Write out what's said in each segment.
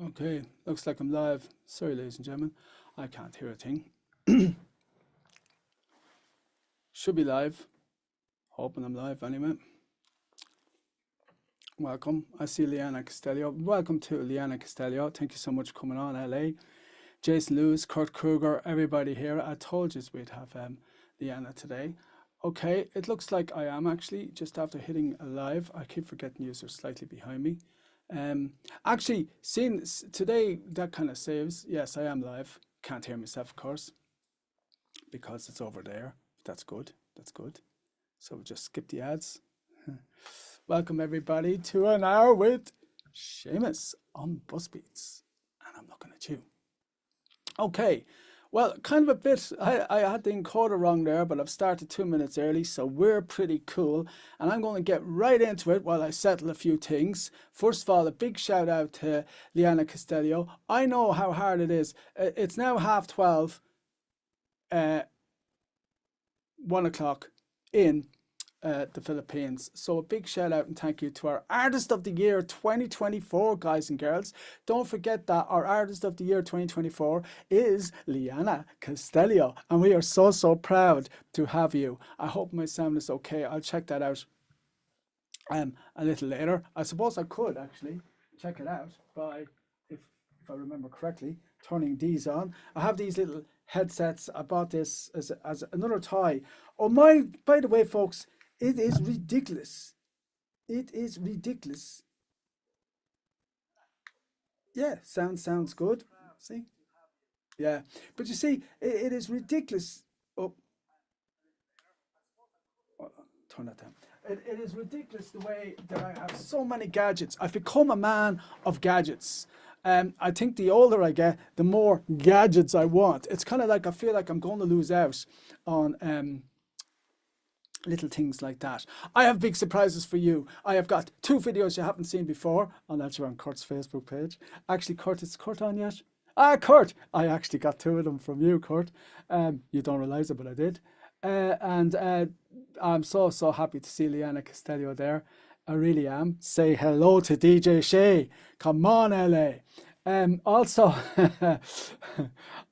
Okay, looks like I'm live. Sorry, ladies and gentlemen, I can't hear a thing. Should be live. Hoping I'm live anyway. Welcome. I see Liana Castello. Welcome to Liana Castello. Thank you so much for coming on, LA. Jason Lewis, Kurt Kruger, everybody here. I told you we'd have Liana today. Okay, it looks like I am actually just after hitting live. I keep forgetting you're slightly behind me. Actually, seeing today, that kind of saves. Yes, I am live. Can't hear myself, of course, because it's over there. That's good. That's good. So we'll just skip the ads. Welcome everybody to an hour with Seamus on Buskbeats, and I'm looking at you. Okay. Well, kind of a bit, I had the encoder wrong there, but I've started 2 minutes early, so we're pretty cool. And I'm going to get right into it while I settle a few things. First of all, a big shout out to Liana Castello. I know how hard it is. It's now 12:30, 1 o'clock in the Philippines. So a big shout out and thank you to our Artist of the Year 2024, guys and girls. Don't forget that our Artist of the Year 2024 is Liana Castello, and we are so proud to have you. I hope my sound is okay. I'll check that out a little later. I suppose I could actually check it out by, if I remember correctly, turning these on. I have these little headsets. I bought this as another toy. Oh my, by the way, folks, it is ridiculous. It is ridiculous. Yeah, sounds good. See? Yeah. But you see, it is ridiculous. Oh, turn that down. It is ridiculous the way that I have so many gadgets. I've become a man of gadgets. I think the older I get, the more gadgets I want. It's kind of like I feel like I'm going to lose out on little things like that. I have big surprises for you. I have got 2 videos you haven't seen before, unless you're on Kurt's Facebook page. Actually, Kurt, is Kurt on yet? Ah, Kurt! I actually got 2 of them from you, Kurt. You don't realize it, but I did. And I'm so happy to see Liana Castello there. I really am. Say hello to DJ Shay. Come on, LA.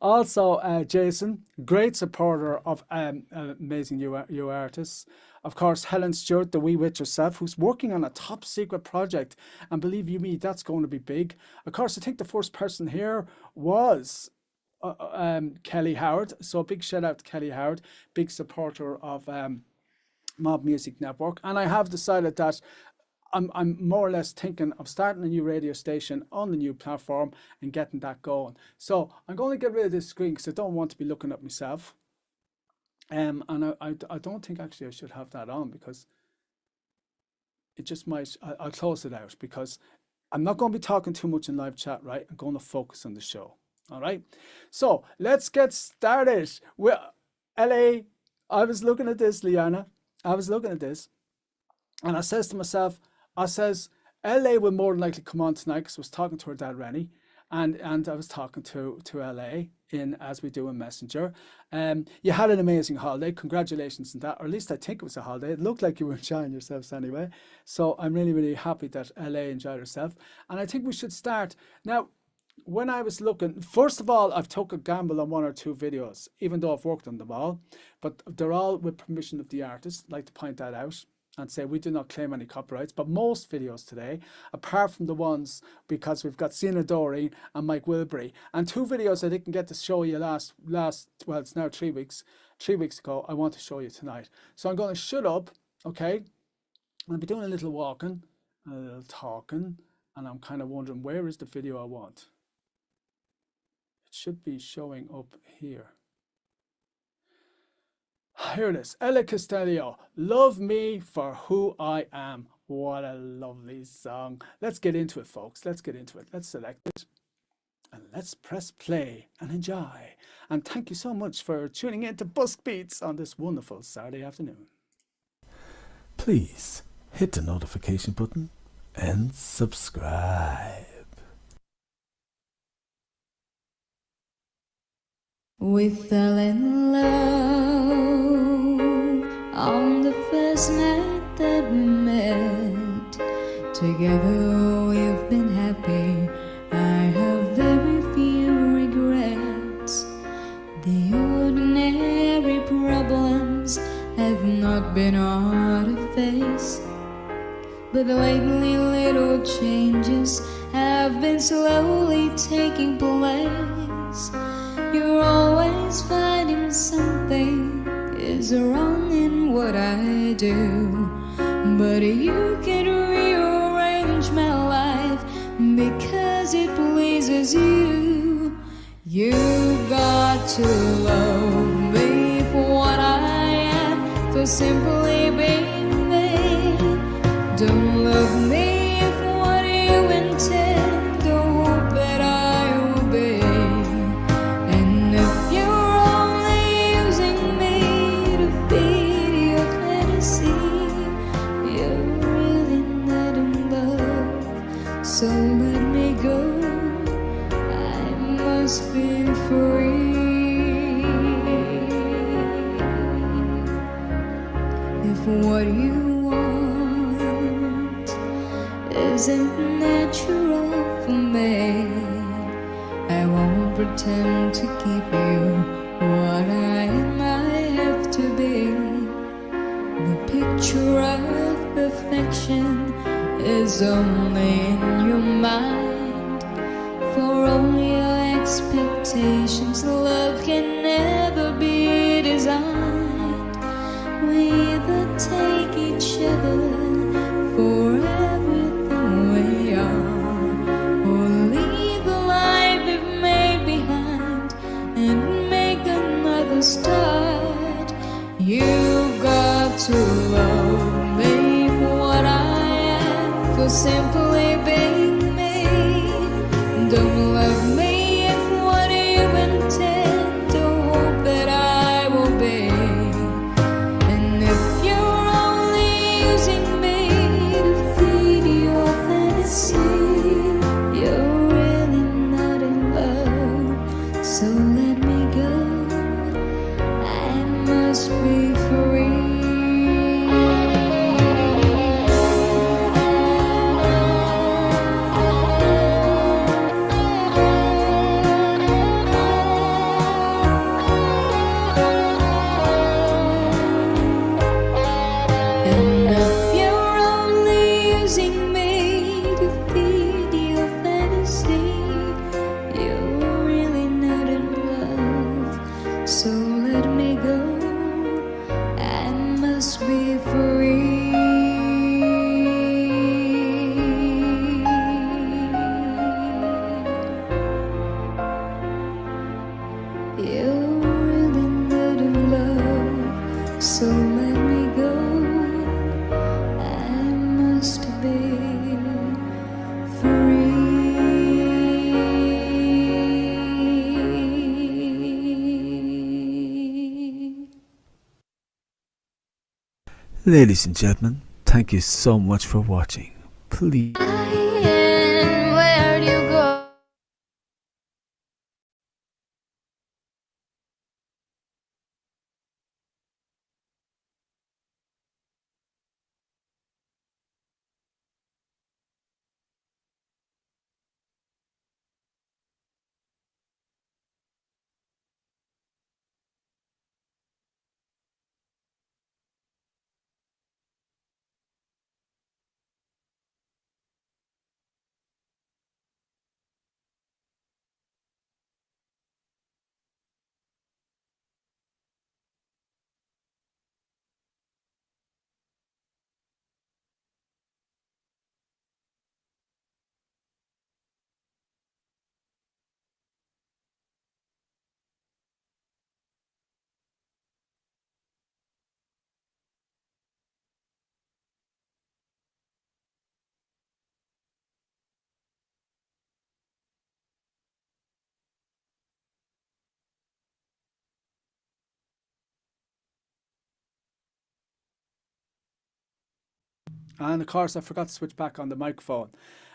Also, Jason, great supporter of amazing you artists. Of course, Helen Stewart, the wee witch herself, who's working on a top secret project. And believe you me, that's going to be big. Of course, I think the first person here was Kelly Howard. So a big shout out to Kelly Howard, big supporter of Mob Music Network. And I have decided that I'm more or less thinking of starting a new radio station on the new platform and getting that going. So I'm going to get rid of this screen because I don't want to be looking at myself. And I don't think actually I should have that on because it just might, I'll close it out because I'm not going to be talking too much in live chat, right? I'm going to focus on the show. All right. So let's get started. With LA, I was looking at this, Liana. I was looking at this and I says to myself, I says, LA will more than likely come on tonight because I was talking to her dad, Rennie, and I was talking to LA in as we do in Messenger. You had an amazing holiday. Congratulations on that, or at least I think it was a holiday. It looked like you were enjoying yourselves anyway. So I'm really happy that LA enjoyed herself. And I think we should start. Now, when I was looking, first of all, I've took a gamble on 1 or 2 videos, even though I've worked on them all, but they're all with permission of the artist. I'd like to point that out and say we do not claim any copyrights, but most videos today, apart from the ones because we've got Sina Links and Mike Wilbury, and 2 videos I didn't get to show you last well, it's now 3 weeks ago, I want to show you tonight. So I'm going to shut up, okay? I'll be doing a little walking, a little talking, and I'm kind of wondering where is the video I want. It should be showing up here. Here it is. Ella Castello, Love Me for Who I Am. What a lovely song. Let's get into it, folks. Let's get into it. Let's select it. And let's press play and enjoy. And thank you so much for tuning in to Buskbeats on this wonderful Saturday afternoon. Please hit the notification button and subscribe. We fell in love on the first night that we met. Together we've been happy. I I've not been hard to face, but lately little changes have been slowly taking place. You're always finding something is wrong in what I do, but you can rearrange my life because it pleases you. You've got to love me for what I am, for simply being me. Don't love me for what you intend, or hope that I will be. And if you're only using me to feed your fantasy, you're really not in love. So let me go, I must be free. If what you want isn't natural for me, I won't pretend to keep you what I have to be. The picture of perfection is only in your mind. For all your expectations, love can never be designed. We either take each other for everything we are, or leave the life we've made behind and make another start. You've got to love me for what I am, for simply being me. Don't love me for what you intend, or hope that I will be. And if you're only using me to feed your fantasy, you're really not in love. So let me go, I must be free. And if you're only using me to feed your fantasy, you're really not in love. So let me go, I must be free. You're really not in love. So let me go, I must be free. Ladies and gentlemen, thank you so much for watching. Please And where do you go? And of course, I forgot to switch back on the microphone.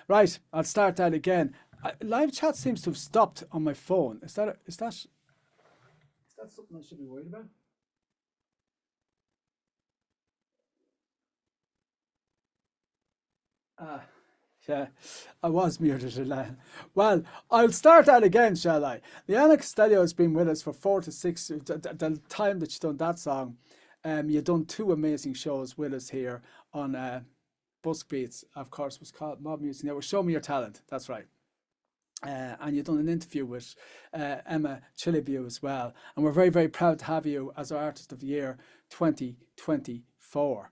Right, I'll start that again. Live chat seems to have stopped on my phone. Is that something I should be worried about? Yeah, I was muted. Well, I'll start that again, shall I? Ema Cilibiu has been with us for 4 to 6, the time that she's done that song. You've done 2 amazing shows with us here on Buskbeats, of course, was called Mob Music Network. Show Me Your Talent, that's right. And you've done an interview with Ema Cilibiu as well. And we're very, very proud to have you as our Artist of the Year 2024.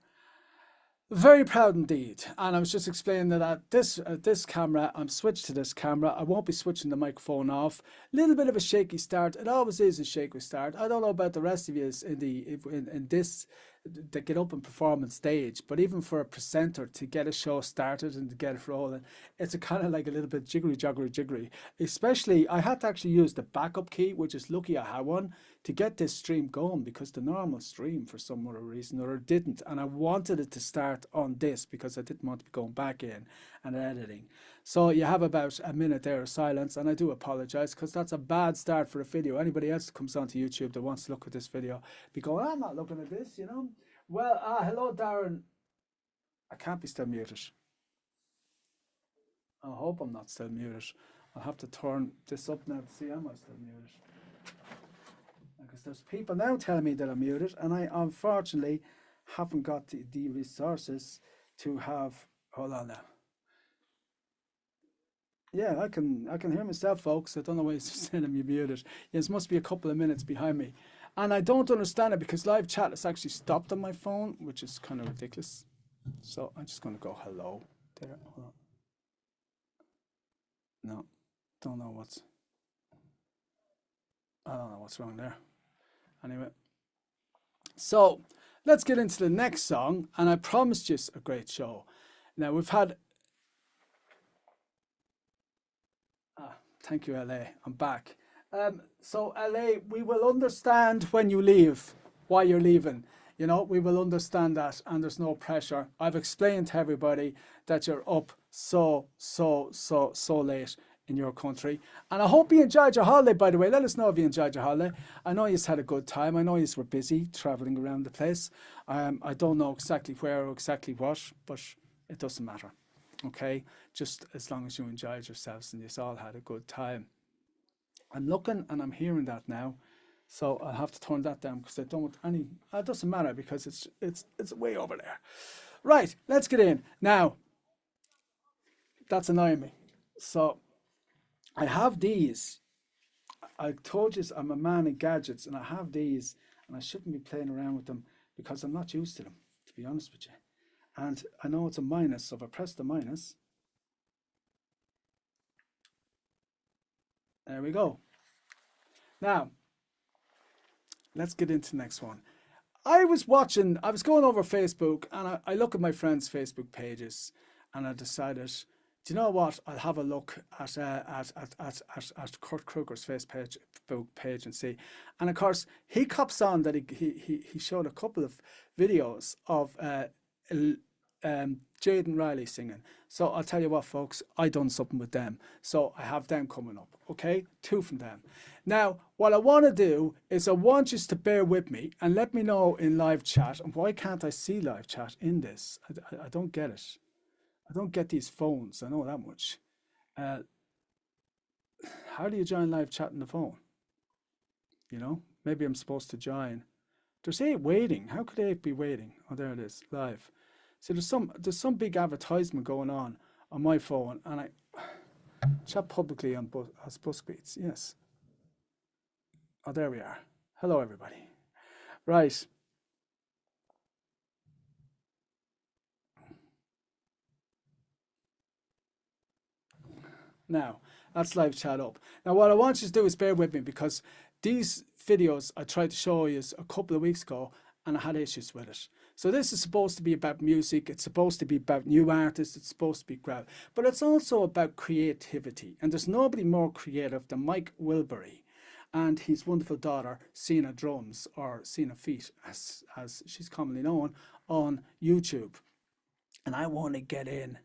Very proud indeed. And I was just explaining that this camera, I'm switched to this camera. I won't be switching the microphone off. Little bit of a shaky start. It always is a shaky start. I don't know about the rest of you in this that get up and perform on stage, but even for a presenter to get a show started and to get it rolling, it's a kind of like a little bit jiggery. Especially, I had to actually use the backup key, which is lucky I had one, to get this stream going, because the normal stream for some other reason or it didn't, and I wanted it to start on this because I didn't want to be going back in and editing. So you have about a minute there of silence, and I do apologize because that's a bad start for a video. Anybody else that comes onto YouTube that wants to look at this video be going, I'm not looking at this, you know. Well, hello Darren. I can't be still muted. I hope I'm not still muted. I'll have to turn this up now to see am I still muted. Because there's people now telling me that I'm muted, and I unfortunately haven't got the resources to have. Hold on now. Yeah, I can hear myself, folks. I don't know why it's saying I'm muted. Yes, must be a couple of minutes behind me. And I don't understand it because live chat has actually stopped on my phone, which is kind of ridiculous. So I'm just going to go hello there. Hold on. No, I don't know what's wrong there. Anyway, so let's get into the next song, and I promised you a great show. Now we've had. Thank you, LA. I'm back. So LA, we will understand when you leave, why you're leaving. You know, we will understand that, and there's no pressure. I've explained to everybody that you're up so late in your country. And I hope you enjoyed your holiday, by the way. Let us know if you enjoyed your holiday. I know you had a good time. I know you were busy traveling around the place. I don't know exactly where or exactly what, but it doesn't matter. Okay, just as long as you enjoyed yourselves and you all had a good time. I'm looking and I'm hearing that now, so I'll have to turn that down because I don't want any. It doesn't matter because it's way over there. Right, let's get in now. That's annoying me. So I have these. I told you I'm a man of gadgets, and I have these, and I shouldn't be playing around with them because I'm not used to them, to be honest with you. And I know it's a minus, so if I press the minus, there we go. Now, let's get into the next one. I was going over Facebook, and I look at my friends' Facebook pages, and I decided, do you know what? I'll have a look at Kurt Kruger's Facebook page and see. And of course, he cops on that he showed a couple of videos of Jaden Riley singing. So I'll tell you what, folks, I done something with them. So I have them coming up, okay? 2 from them. Now, what I want to do is I want you to bear with me and let me know in live chat. And why can't I see live chat in this? I don't get it. I don't get these phones. I know that much. How do you join live chat on the phone? You know, maybe I'm supposed to join. There's 8 waiting. How could 8 be waiting? Oh, there it is, live. So there's some big advertisement going on my phone, and I chat publicly on as Buskbeats. Yes. Oh, there we are. Hello, everybody. Right. Now, that's live chat up. Now, what I want you to do is bear with me because these videos I tried to show you a couple of weeks ago, and I had issues with it. So this is supposed to be about music. It's supposed to be about new artists. It's supposed to be crowd. But it's also about creativity. And there's nobody more creative than Mike Wilbury and his wonderful daughter, Sina Drums, or Sina Feet, as she's commonly known, on YouTube. And I want to get in.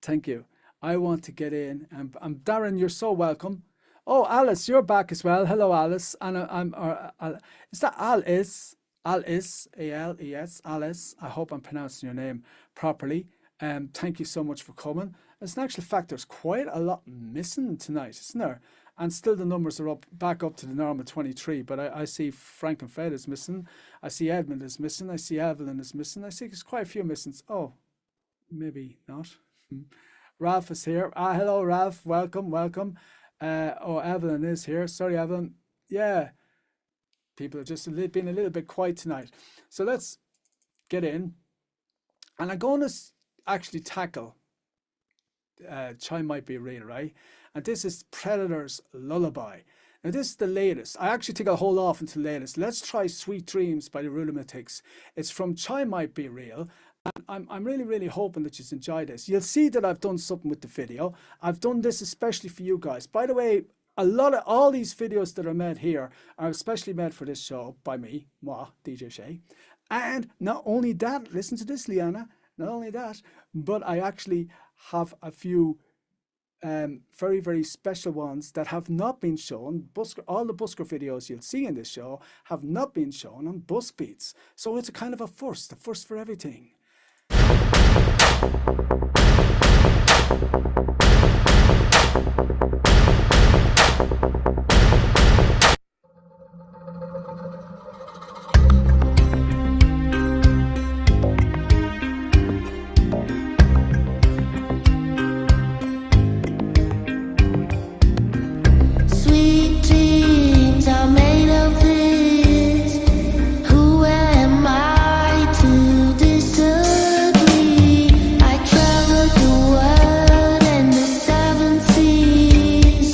Thank you. I want to get in. And Darren, you're so welcome. Oh, Alice, you're back as well. Hello, Alice. And is that Alice? Alice, A-L-E-S, Alice. I hope I'm pronouncing your name properly. Thank you so much for coming. As an actual fact, there's quite a lot missing tonight, isn't there? and still the numbers are back up to the normal 23. But I see Frank and Fred is missing. I see Edmund is missing. I see Evelyn is missing. I see there's quite a few missing. Oh, maybe not. Ralph is here. Hello, Ralph. Welcome. Oh, Evelyn is here. Sorry, Evelyn. Yeah, people are just being a little bit quiet tonight. So let's get in. And I'm going to actually tackle Chime Might Be Real, right? And this is Predator's Lullaby. Now this is the latest. I actually think I'll hold off until the latest. Let's try Sweet Dreams by the Rulomatics. It's from Chime Might Be Real. And I'm really hoping that you enjoy this. You'll see that I've done something with the video. I've done this especially for you guys. By the way, all these videos that are made here are especially made for this show by me, moi, DJ Shay. And not only that, listen to this, Liana, not only that, but I actually have a few very special ones that have not been shown. All the Busker videos you'll see in this show have not been shown on Buskbeats. So it's a kind of a first for everything. Sweet dreams are made of this. Who am I to disagree? I traveled the world and the seven seas.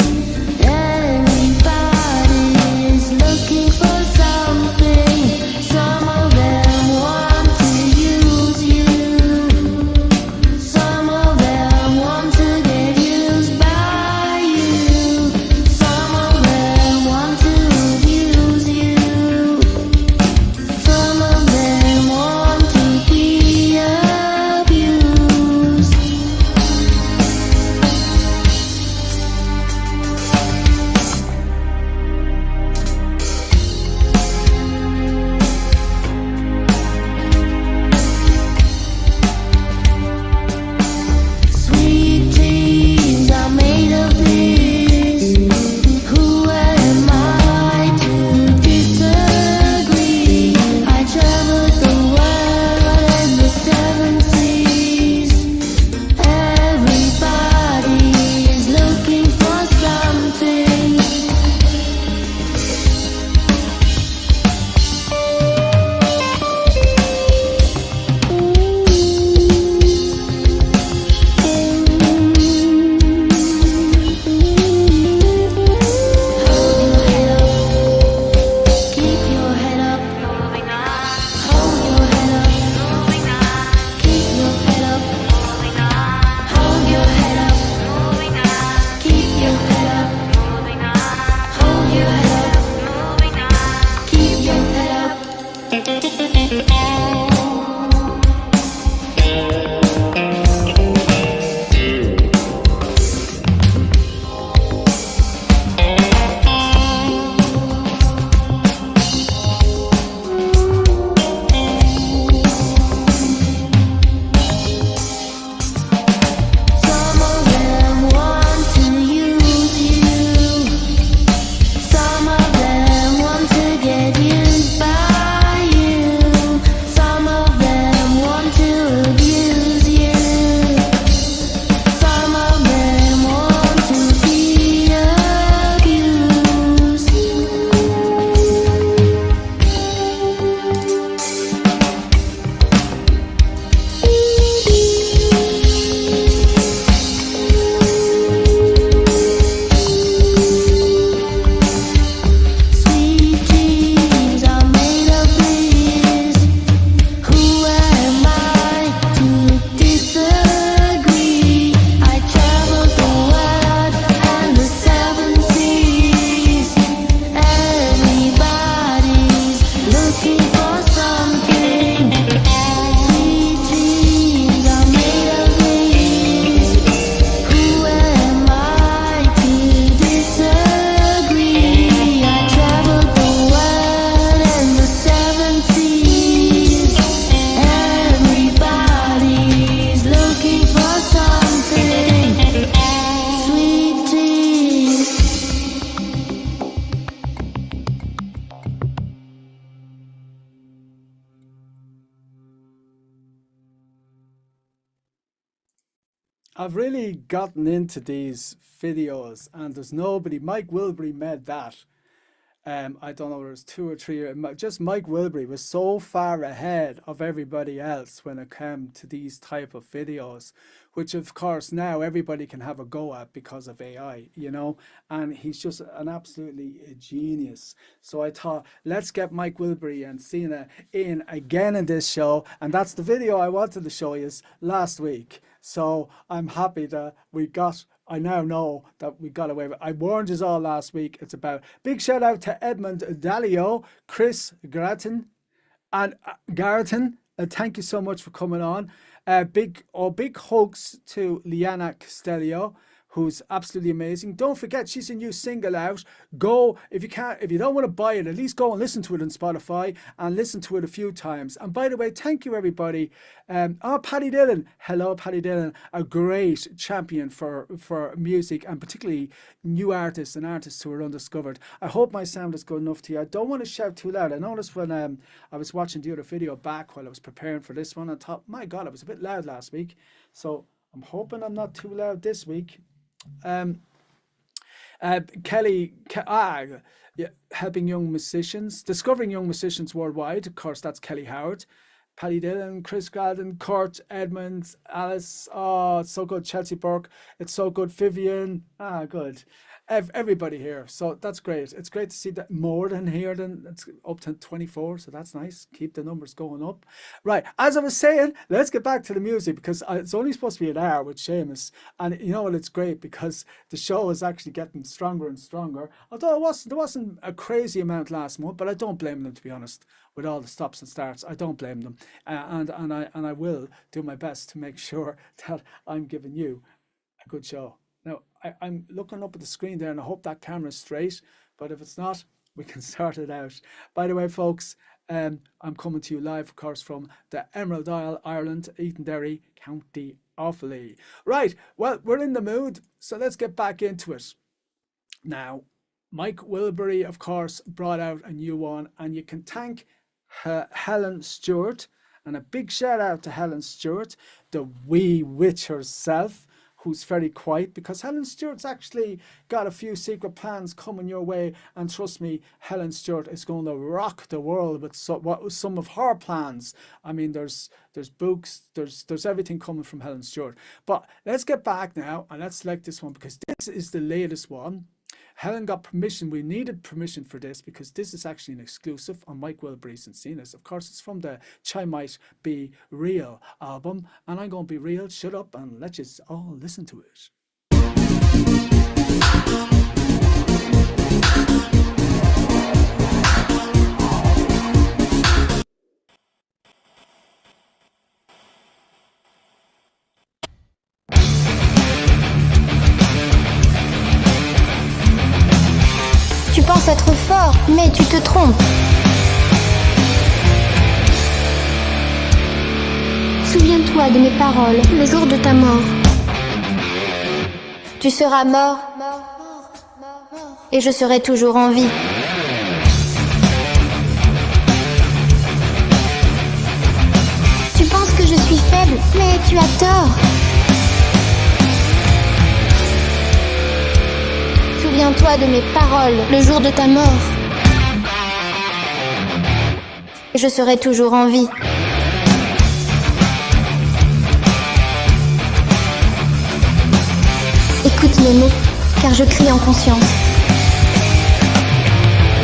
I've really gotten into these videos, and there's nobody. Mike Wilbury made that. I don't know, there's 2 or 3. Just Mike Wilbury was so far ahead of everybody else when it came to these type of videos, which of course now everybody can have a go at because of AI, you know, and he's just an absolutely genius. So I thought, let's get Mike Wilbury and Sina in again in this show, and that's the video I wanted to show you last week. So I'm happy that I now know that we got away with it. I warned you all last week. It's about big shout out to Edmund Dalio, Chris Gratton, and Garreton. Thank you so much for coming on. Big hugs to Liana Castellio, who's absolutely amazing. Don't forget, she's a new single out. Go, if you don't want to buy it, at least go and listen to it on Spotify and listen to it a few times. And by the way, thank you everybody. Paddy Dillon, hello Paddy Dillon, a great champion for music, and particularly new artists and artists who are undiscovered. I hope my sound is good enough to you. I don't want to shout too loud. I noticed when I was watching the other video back while I was preparing for this one, I thought, my God, I was a bit loud last week. So I'm hoping I'm not too loud this week. Helping young musicians, discovering young musicians worldwide. Of course, that's Kelly Howard, Paddy Dillon, Chris Gradden, Kurt, Edmund, Alice. Oh, it's so good. Chelsea Burke. It's so good. Vivian. Good. Everybody here. So that's great. It's great to see that more than here. Than it's up to 24. So that's nice. Keep the numbers going up. Right. As I was saying, let's get back to the music, because it's only supposed to be an hour with Seamus. And you know what? It's great because the show is actually getting stronger and stronger. Although there wasn't a crazy amount last month, but I don't blame them, to be honest. With all the stops and starts, I don't blame them. And I will do my best to make sure that I'm giving you a good show. Now, I'm looking up at the screen there, and I hope that camera's straight, but if it's not, we can sort it out. By the way, folks, I'm coming to you live, of course, from the Emerald Isle, Ireland, Eatonderry, County Offaly. Right, well, we're in the mood, so let's get back into it. Now, Mike Wilbury, of course, brought out a new one, and you can thank Helen Stewart, and a big shout out to Helen Stewart, the wee witch herself, who's very quiet, because Helen Stewart's actually got a few secret plans coming your way, and trust me, Helen Stewart is going to rock the world with some of her plans. I mean, there's books, there's everything coming from Helen Stewart. But let's get back now, and let's select this one, because this is the latest one. Helen got permission. We needed permission for this because this is actually an exclusive on Mike Wilbury's and Sina's. Of course, it's from the Chai Might Be Real album, and I'm going to be real. Shut up and let you all listen to it. Tu penses être fort, mais tu te trompes. Souviens-toi de mes paroles le jour de ta mort. Tu seras mort, et je serai toujours en vie. Tu penses que je suis faible, mais tu as tort. Souviens-toi de mes paroles le jour de ta mort. Et je serai toujours en vie. Écoute mes mots, car je crie en conscience.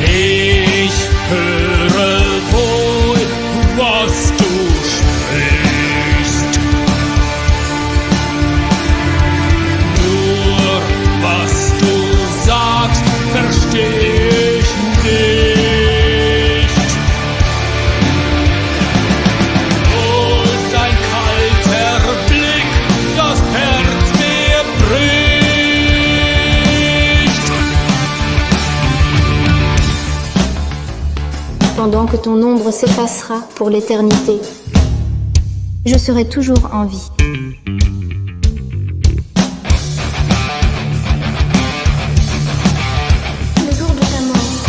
Ich höre wohl, was du sprichst. Nur was du sagst, versteh ich nicht. Und ein kalter Blick, das Herz mir bricht. Pendant que ton ombre s'effacera pour l'éternité, je serai toujours en vie. Le jour de ta mort,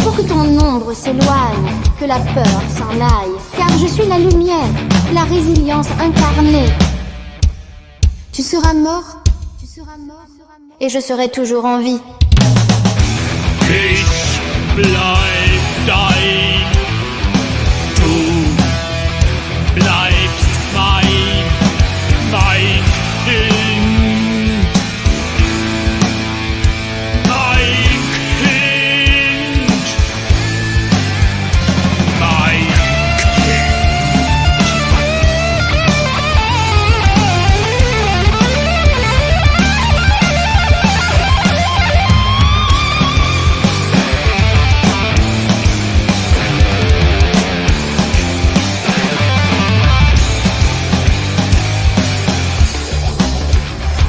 pour que ton ombre s'éloigne, que la peur s'en aille, car je suis la lumière, la résilience incarnée. Tu seras mort, et je serai toujours en vie. Ich bleib dein, du bleibst mein Kind. Mein Kind. Mein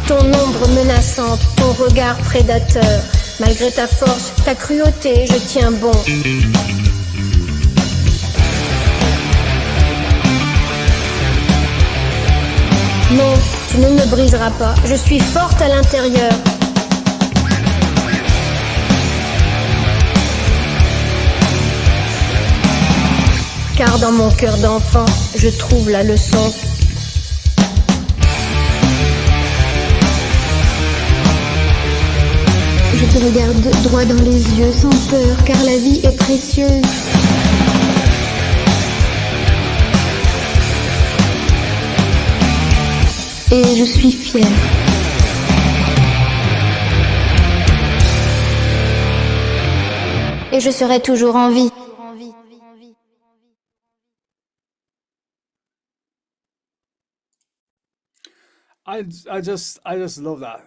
Ton ombre menaçante, ton regard prédateur. Malgré ta force, ta cruauté, je tiens bon. Non, tu ne me briseras pas. Je suis forte à l'intérieur. Car dans mon cœur d'enfant, je trouve la leçon. Je te regarde droit dans les yeux sans peur, car la vie est précieuse. Et je suis fière. Et je serai toujours en vie. I just love that.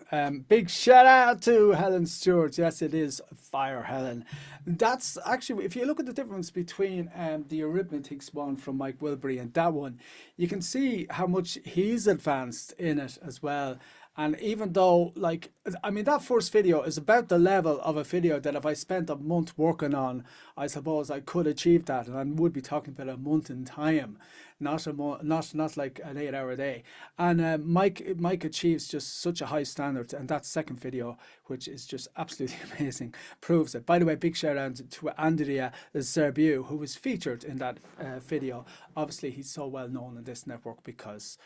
Big shout out to Helen Stewart. Yes, it is Fire Helen. That's actually, if you look at the difference between the Arithmetics one from Mike Wilbury and that one, you can see how much he's advanced in it as well. And even though, like, I mean, that first video is about the level of a video that if I spent a month working on, I suppose I could achieve that, and I would be talking about a month in time, not like an 8-hour day. And Mike achieves just such a high standard, and that second video, which is just absolutely amazing, proves it. By the way, big shout out to Rhy Cilibiu, who was featured in that video. Obviously, he's so well known in this network because,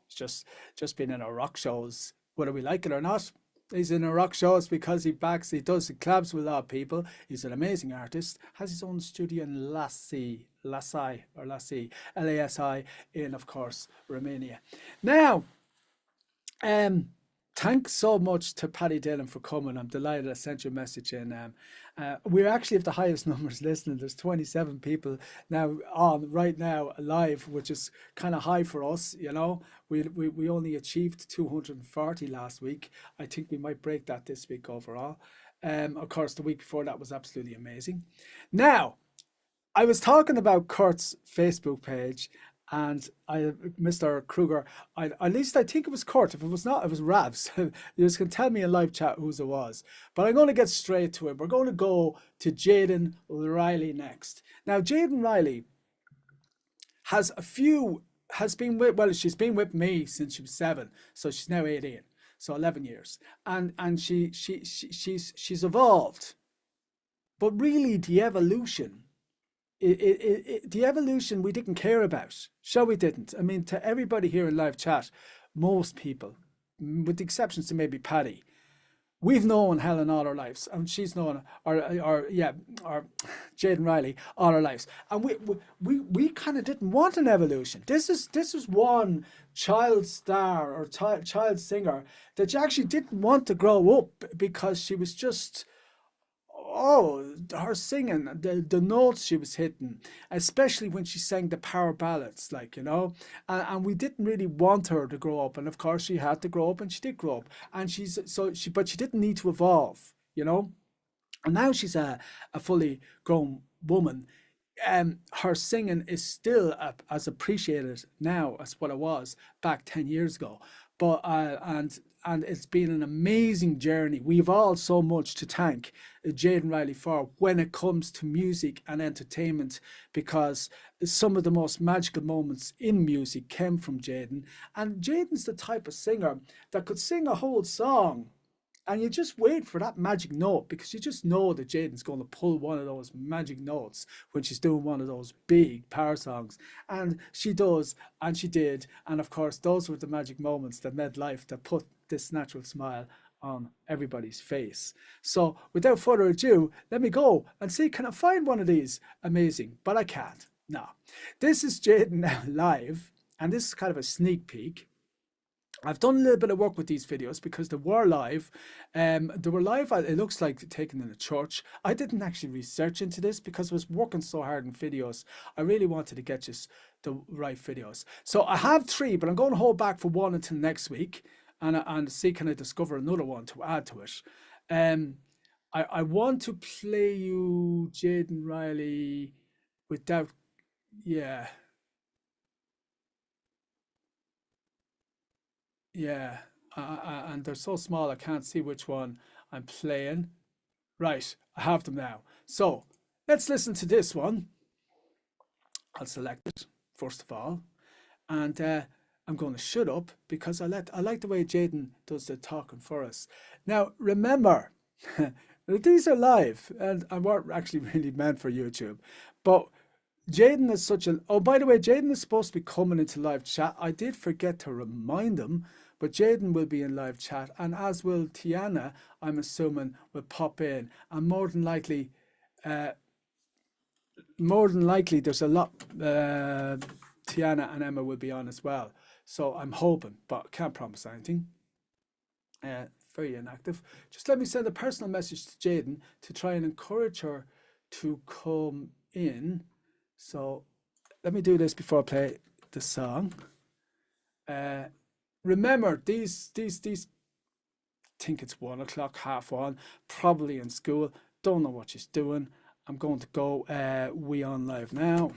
he's just been in our rock shows, whether we like it or not. He's in a rock shows because he does collabs with a lot of people. He's an amazing artist, has his own studio in Lasi, Lasi, in, of course, Romania. Now, thanks so much to Paddy Dillon for coming. I'm delighted I sent you a message in. We're actually have the highest numbers listening. There's 27 people now on right now live, which is kind of high for us. You know, we only achieved 240 last week. I think we might break that this week overall. Of course, the week before that was absolutely amazing. Now, I was talking about Kurt's Facebook page. And Mr. Kruger, at least I think it was Kurt. If it was not, it was Ravs. You just can tell me in live chat whose it was. But I'm going to get straight to it. We're going to go to Jadyn Rylee next. Now, Jadyn Rylee she's been with me since she was 7, so she's now 18, so 11 years, and she's evolved. But really, the evolution. The evolution we didn't care about. Sure, we didn't. I mean, to everybody here in live chat, most people, with the exceptions to maybe Paddy, we've known Helen all our lives, and she's known our Jadyn Rylee all our lives, and we kind of didn't want an evolution. This is one child star or child singer that you actually didn't want to grow up because she was just. Oh, her singing, the notes she was hitting, especially when she sang the power ballads, like, you know, and we didn't really want her to grow up. And of course, she had to grow up, and she did grow up. And but she didn't need to evolve, you know. And now she's a fully grown woman. Her singing is still as appreciated now as what it was back 10 years ago. But and it's been an amazing journey. We've all so much to thank Jadyn Rylee for when it comes to music and entertainment, because some of the most magical moments in music came from Jadyn. And Jadyn's the type of singer that could sing a whole song And you just wait for that magic note, because you just know that Jadyn's going to pull one of those magic notes when she's doing one of those big power songs. And she does, and she did. And of course, those were the magic moments that made life, that put this natural smile on everybody's face. So without further ado, let me go and see, can I find one of these amazing? But I can't. No. This is Jadyn now live, and this is kind of a sneak peek. I've done a little bit of work with these videos because they were live. They were live, it looks like taken in a church. I didn't actually research into this because I was working so hard in videos. I really wanted to get just the right videos. So I have 3, but I'm going to hold back for 1 until next week, and see can I discover another one to add to it. I want to play you Jadyn Rylee without, yeah. Yeah, and they're so small I can't see which one I'm playing. Right, I have them now. So let's listen to this one. I'll select it first of all, and I'm going to shut up because I like the way Jadyn does the talking for us. Now remember, these are live and weren't actually really meant for YouTube, but Jadyn is such an... Oh, by the way, Jadyn is supposed to be coming into live chat. I did forget to remind them, but Jadyn will be in live chat, and as will Tiana, I'm assuming, will pop in. And more than likely, there's a lot... Tiana and Emma will be on as well. So I'm hoping, but can't promise anything. Very inactive. Just let me send a personal message to Jadyn to try and encourage her to come in. So let me do this before I play the song. Remember, these think it's 1 o'clock, 1:30, probably in school. Don't know what she's doing. I'm going to go we on live now.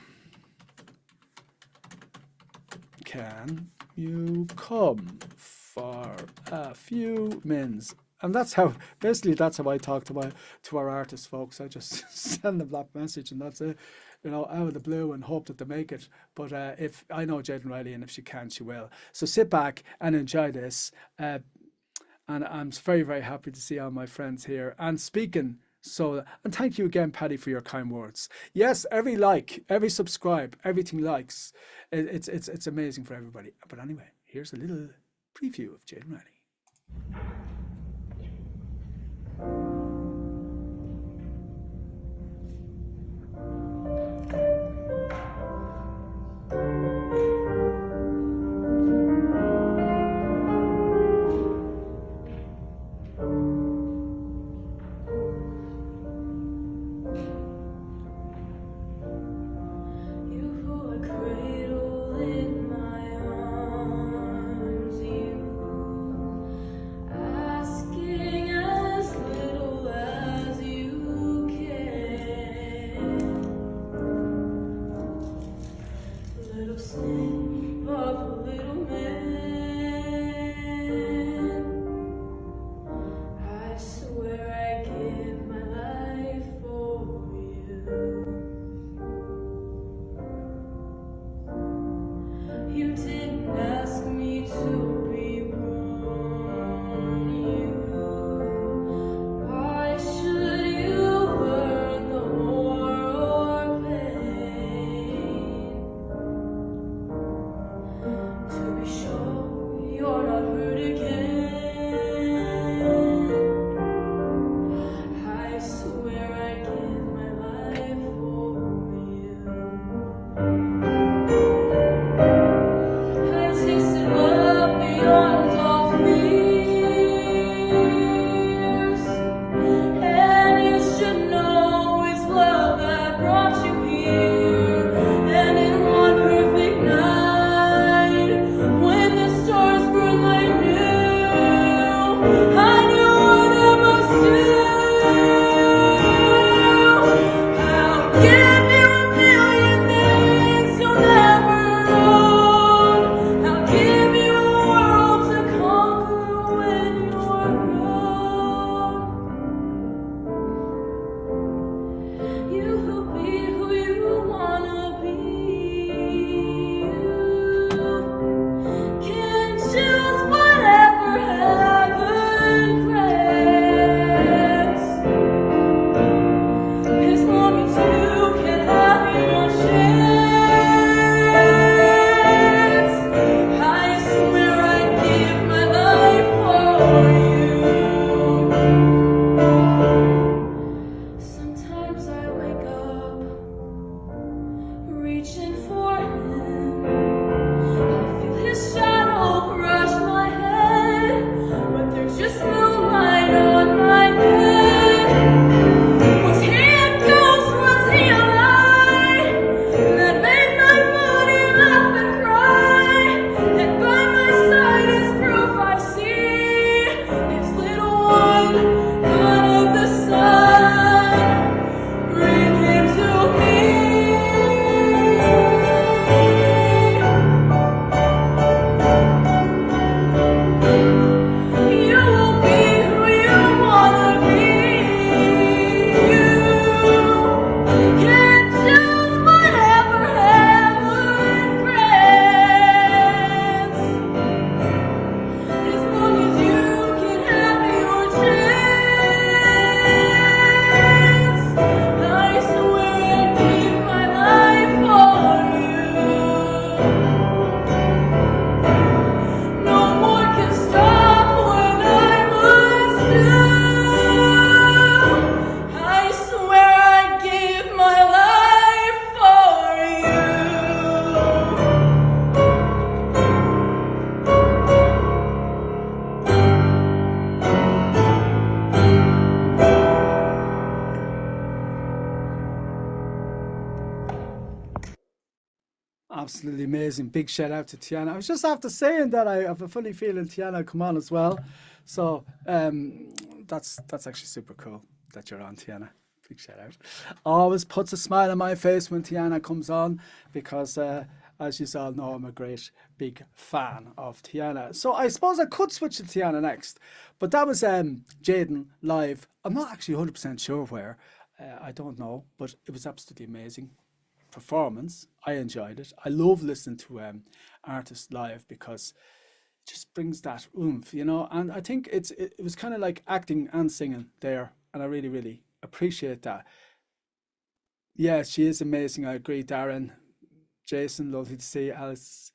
Can you come for a few minutes? And that's how, basically that's how I talk to our artists, folks. I just send them that message, and that's it, you know, out of the blue, and hope that they make it. But if I know Jadyn Rylee, and if she can, she will. So sit back and enjoy this. And I'm very, very happy to see all my friends here and speaking. So, and thank you again, Paddy, for your kind words. Yes, every like, every subscribe, everything likes. It's amazing for everybody. But anyway, here's a little preview of Jadyn Rylee. Asking as little Absolutely amazing. Big shout out to Tiana. I was just after saying that I have a funny feeling Tiana will come on as well. So that's actually super cool that you're on, Tiana. Big shout out. Always puts a smile on my face when Tiana comes on because as you all know, I'm a great big fan of Tiana. So I suppose I could switch to Tiana next. But that was Jaden live. I'm not actually 100% sure where. I don't know. But it was absolutely amazing performance. I enjoyed it. I love listening to artists live because it just brings that oomph, you know. And I think it was kind of like acting and singing there. And I really, really appreciate that. Yeah, she is amazing. I agree, Darren. Jason, lovely to see you. Alice.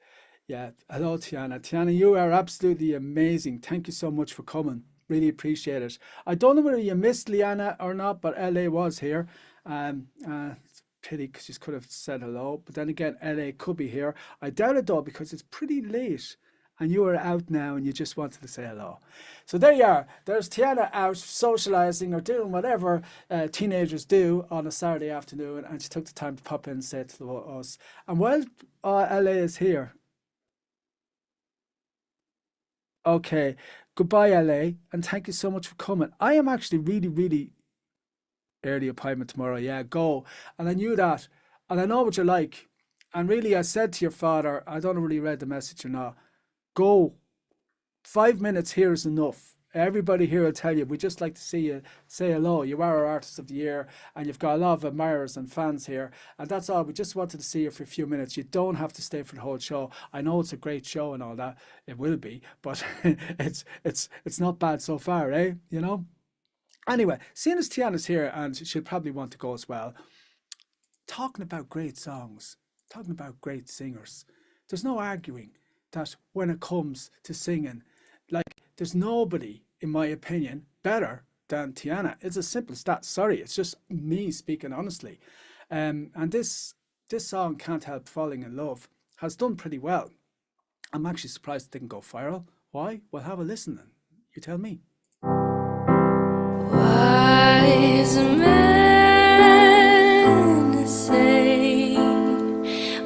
Yeah, hello, Tiana. Tiana, you are absolutely amazing. Thank you so much for coming. Really appreciate it. I don't know whether you missed Liana or not, but LA was here. It's a pity because she could have said hello. But then again, LA could be here. I doubt it though because it's pretty late and you are out now and you just wanted to say hello. So there you are. There's Tiana out socialising or doing whatever teenagers do on a Saturday afternoon, and she took the time to pop in and say hello to us. And while LA is here, okay, goodbye LA, and thank you so much for coming. I am actually really, really early appointment tomorrow. Yeah, go. And I knew that, and I know what you're like. And really, I said to your father, I don't know whether you read the message or not, go. 5 minutes here is enough. Everybody here will tell you, we just like to see you say hello. You are our Artist of the Year and you've got a lot of admirers and fans here. And that's all. We just wanted to see you for a few minutes. You don't have to stay for the whole show. I know it's a great show and all that. It will be, but it's not bad so far, eh? You know? Anyway, seeing as Tiana's here and she'll probably want to go as well, talking about great songs, talking about great singers, there's no arguing that when it comes to singing, like, there's nobody, in my opinion, better than Tiana. It's as simple as that. Sorry, it's just me speaking honestly. And this song, Can't Help Falling in Love, has done pretty well. I'm actually surprised it didn't go viral. Why? Well, have a listen then. You tell me. Wise men say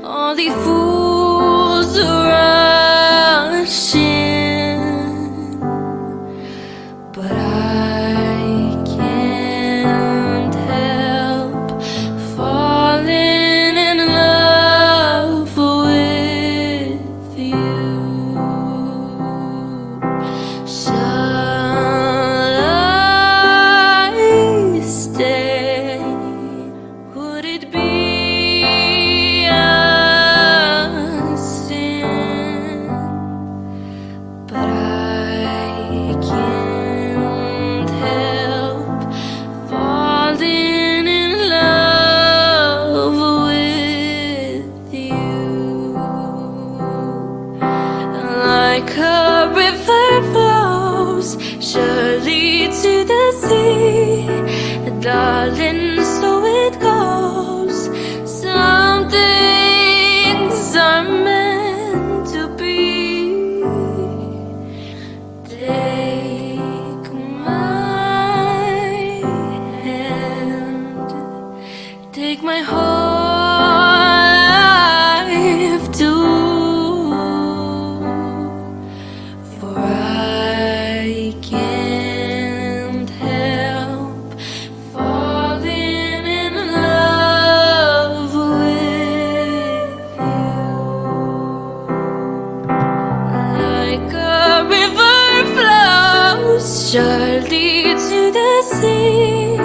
all the fools are rushing, but I can't help falling in love with you. Shall I stay? Would it be a sin? But I can't help falling in love with you. Like a river flows surely to the sea, darling, so it goes. Some things are meant to be. Take my hand, take my whole life too, for I can't help falling in love with you. Like a river flows surely to the sea,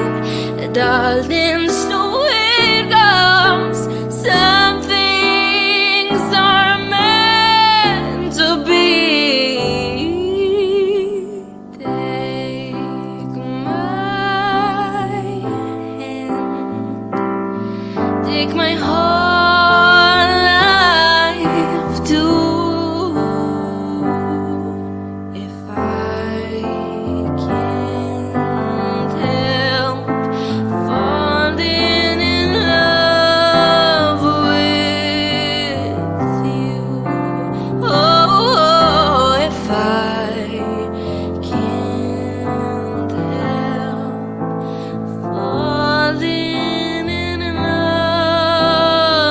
darling, so it goes. Some things are meant to be. Take my hand, take my whole life too, if I can't help falling in love with you. Oh, if I can't help falling in love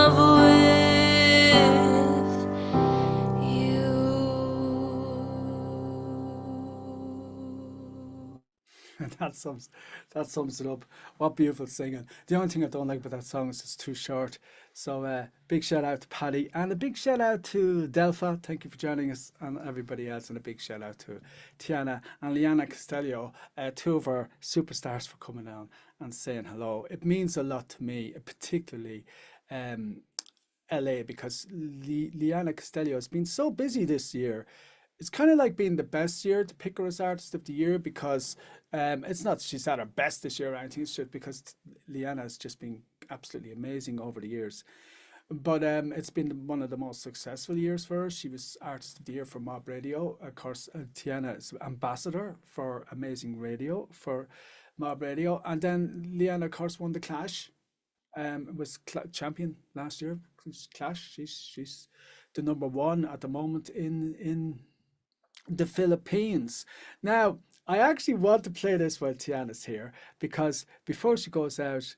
that sums it up. What beautiful singing. The only thing I don't like about that song is it's too short. So big shout out to Paddy, and a big shout out to Delpha. Thank you for joining us, and everybody else, and a big shout out to Tiana and Liana Castello, two of our superstars, for coming down and saying hello. It means a lot to me, particularly LA, because Liana Castello has been so busy this year. It's kind of like being the best year to pick her as Artist of the Year, because it's not she's at her best this year or anything, it's just because Liana has just been absolutely amazing over the years. But it's been one of the most successful years for her. She was Artist of the Year for Mob Radio. Of course, Tiana is ambassador for Amazing Radio for Mob Radio. And then Liana, of course, won the Clash. Was champion last year. Clash. She's the #1 at the moment in the Philippines. Now, I actually want to play this while Tiana's here, because before she goes out,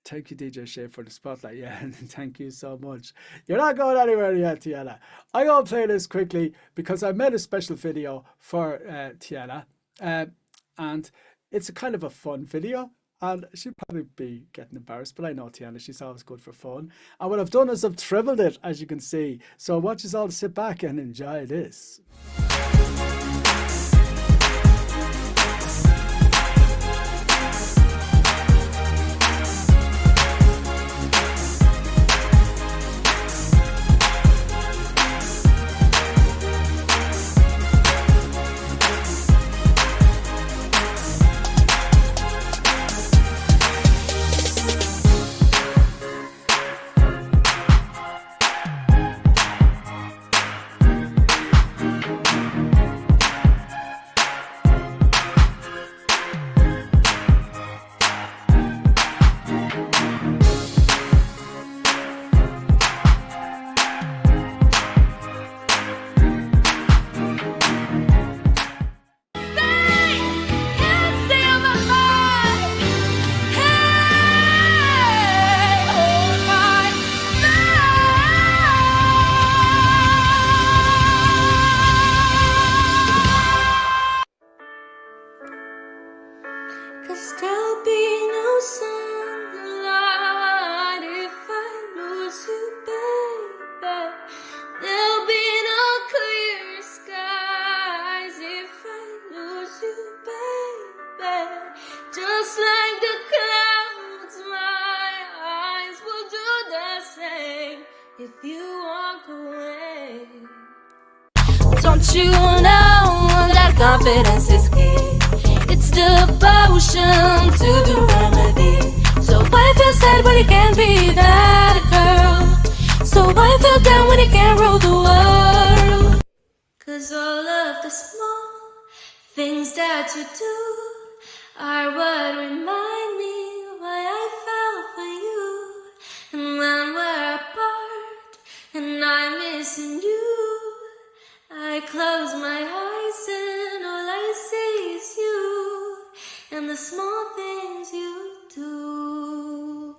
thank you, DJ Shay, for the spotlight. Yeah, and thank you so much. You're not going anywhere yet, Tiana. I'm going to play this quickly because I made a special video for Tiana, and it's a kind of a fun video. And she'll probably be getting embarrassed, but I know Tiana, she's always good for fun. And what I've done is I've trebled it, as you can see. So I want you all to sit back and enjoy this. Don't you know that confidence is key? It's the potion to the remedy. So why feel sad when you can't be that girl? So why feel down when you can't rule the world? Cause all of the small things that you do are what remind me why I fell for you. And when we're apart and I'm missing you, I close my eyes and all I see is you and the small things you do.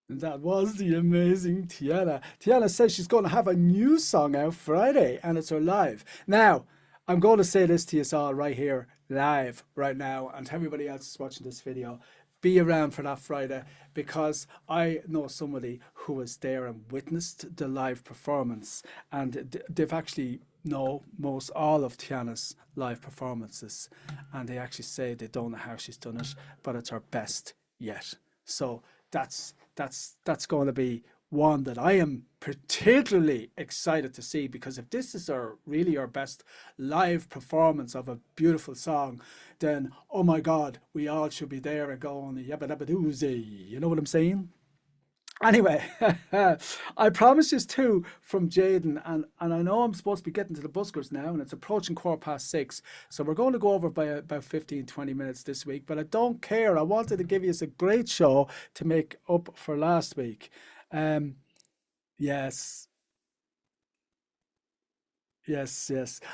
That was the amazing Tiana. Tiana says she's going to have a new song out Friday, and it's her live. Now, I'm going to say this to you all right here, live, right now, and to everybody else who's watching this video. Be around for that Friday, because I know somebody who was there and witnessed the live performance, and they've actually know all of Tiana's live performances, and they actually say they don't know how she's done it, but it's her best yet. So that's going to be one that I am particularly excited to see, because if this is really our best live performance of a beautiful song, then oh my God, we all should be there and going yabba dabba doozy. You know what I'm saying? Anyway, I promised you too from Jaden, and I know I'm supposed to be getting to the Buskers now, and it's approaching 6:15, so we're going to go over by about 15-20 minutes this week, but I don't care. I wanted to give you a great show to make up for last week. Yes.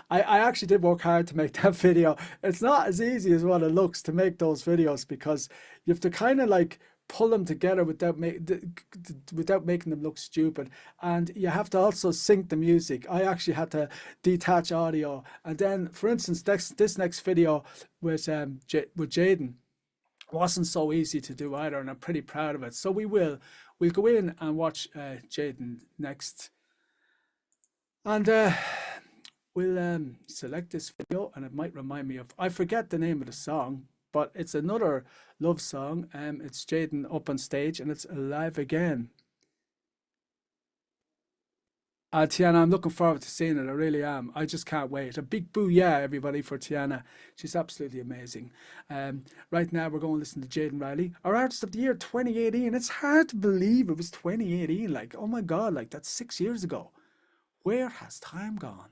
I actually did work hard to make that video. It's not as easy as what it looks to make those videos, because you have to kind of like pull them together without without making them look stupid. And you have to also sync the music. I actually had to detach audio. And then, for instance, this next video with Jaden wasn't so easy to do either, and I'm pretty proud of it. So we'll go in and watch Jaden next. And we'll select this video, and it might remind me of, I forget the name of the song, but it's another love song. It's Jaden up on stage, and it's Alive Again. Tiana, I'm looking forward to seeing it. I really am. I just can't wait. A big booyah, everybody, for Tiana. She's absolutely amazing. Right now, we're going to listen to Jadyn Rylee, our Artist of the Year 2018. It's hard to believe it was 2018. Like, oh my God, like that's 6 years ago. Where has time gone?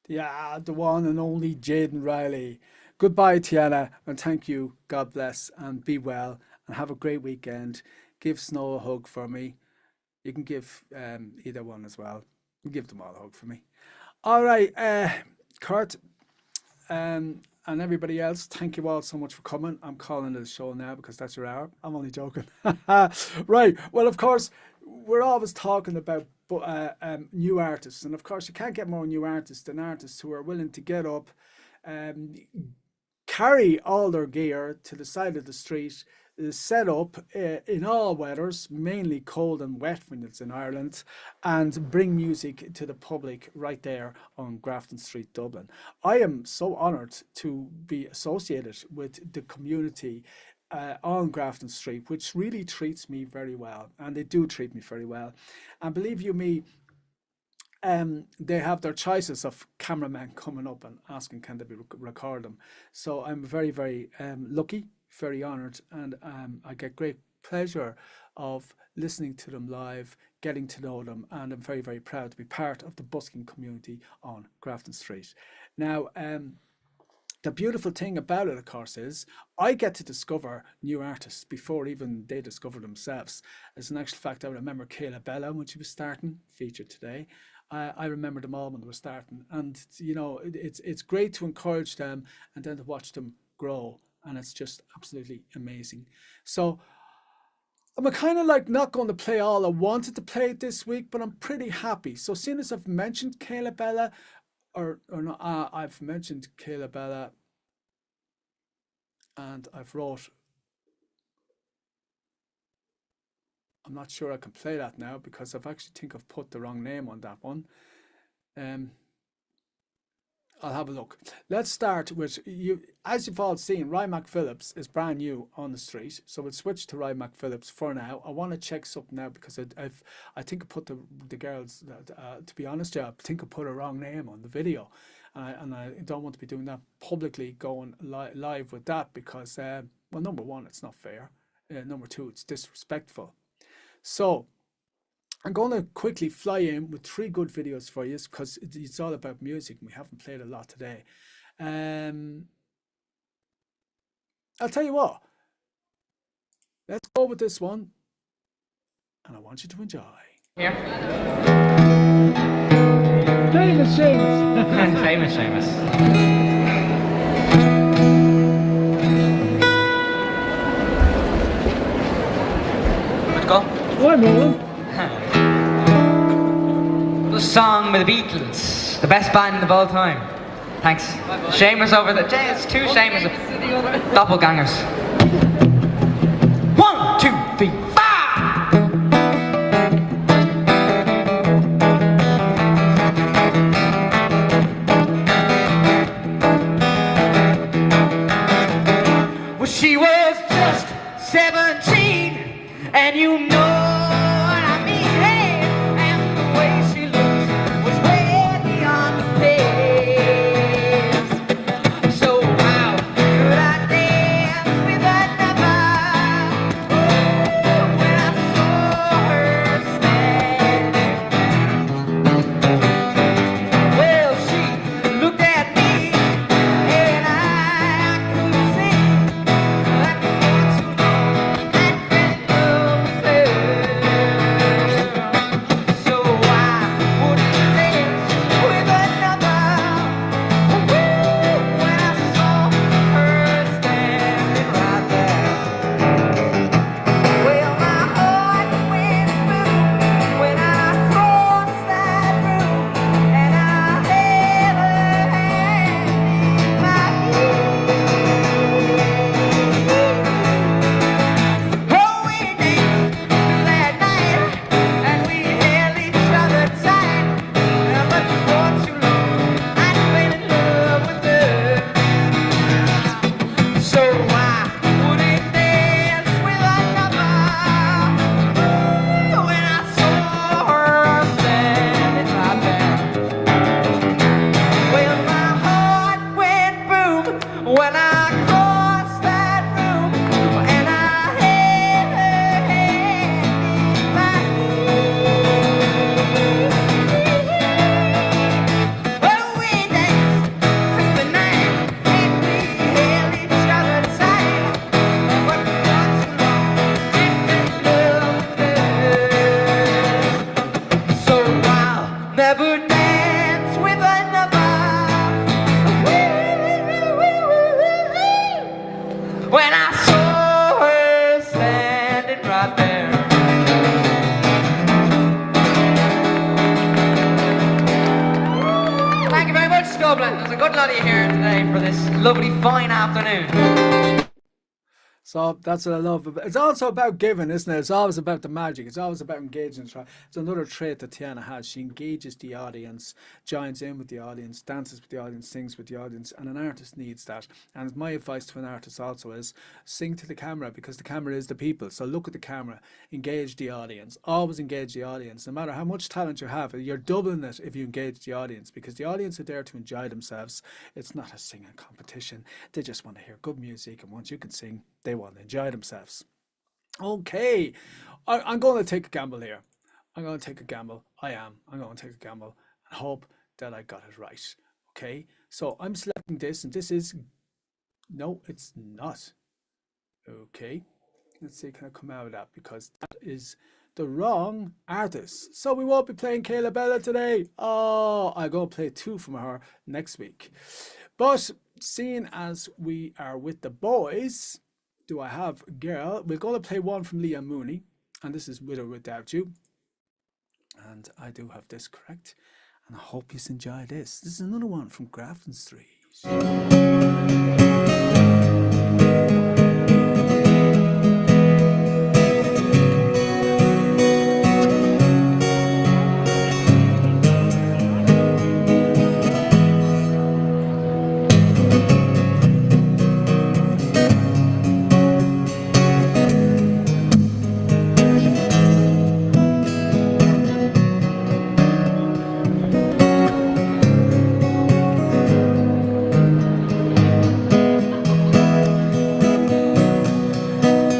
Yeah, the one and only Jadyn Rylee. Goodbye, Tiana, and thank you. God bless, and be well, and have a great weekend. Give Snow a hug for me. You can give either one as well. Give them all a hug for me. All right, Kurt, and everybody else, thank you all so much for coming. I'm calling it a show now because that's your hour. I'm only joking. Right, well, of course, we're always talking about new artists, and of course you can't get more new artists than artists who are willing to get up, carry all their gear to the side of the street, set up in all weathers, mainly cold and wet when it's in Ireland, and bring music to the public right there on Grafton Street, Dublin. I am so honoured to be associated with the community on Grafton Street, which really treats me very well, and they do treat me very well. And believe you me, they have their choices of cameramen coming up and asking can they record them. So I'm very, very lucky, very honoured, and I get great pleasure of listening to them live, getting to know them, and I'm very, very proud to be part of the busking community on Grafton Street. Now, the beautiful thing about it, of course, is I get to discover new artists before even they discover themselves. As an actual fact, I remember Kylabelleand when she was starting, featured today. I remember them all when they were starting, and you know, it's great to encourage them and then to watch them grow, and it's just absolutely amazing. So I'm kind of like not going to play all I wanted to play this week, but I'm pretty happy. So seeing as I've mentioned Kylabelleand, or no, I've mentioned Kylabelleand, and I've wrote, I'm not sure I can play that now because I've actually think I've put the wrong name on that one. I'll have a look. Let's start with you. As you've all seen, Rhy McPhilips is brand new on the street, so we'll switch to Rhy McPhilips for now. I want to check something out because I think I put the girls. To be honest, I think I put a wrong name on the video, and I don't want to be doing that publicly, going live with that because, well, number one, it's not fair. Number two, it's disrespectful. So I'm going to quickly fly in with 3 good videos for you because it's all about music and we haven't played a lot today. I'll tell you what, let's go with this one and I want you to enjoy. Here. Famous Seamus. Famous Seamus. Let's go. Why, Mulvey? The song with the Beatles, the best band of all time. Thanks. Seamus over there. It's 2 Seamus. Doppelgangers. 1, 2, 3, 4. Well, she was just 17, and you know. Dublin. There's a good lot of you here today for this lovely, fine afternoon. So that's what I love. It's also about giving, isn't it? It's always about the magic. It's always about engaging. It's another trait that Tiana has. She engages the audience, joins in with the audience, dances with the audience, sings with the audience, and an artist needs that. And my advice to an artist also is sing to the camera, because the camera is the people. So look at the camera, engage the audience. Always engage the audience. No matter how much talent you have, you're doubling it if you engage the audience, because the audience are there to enjoy themselves. It's not a singing competition. They just want to hear good music, and once you can sing, they want to enjoy themselves. Okay, I'm going to take a gamble here. I'm going to take a gamble. I'm going to take a gamble and hope that I got it right. Okay, so I'm selecting this, and this is, no, it's not. Okay, let's see, can I come out of that? Because that is the wrong artist. So we won't be playing Kylabelleand today. Oh, I'm going to play 2 from her next week. But seeing as we are with the boys, do I have girl? We're going to play 1 from Leam Mooney, and this is With or Without You. And I do have this correct, and I hope you enjoy this. This is another one from Grafton Street.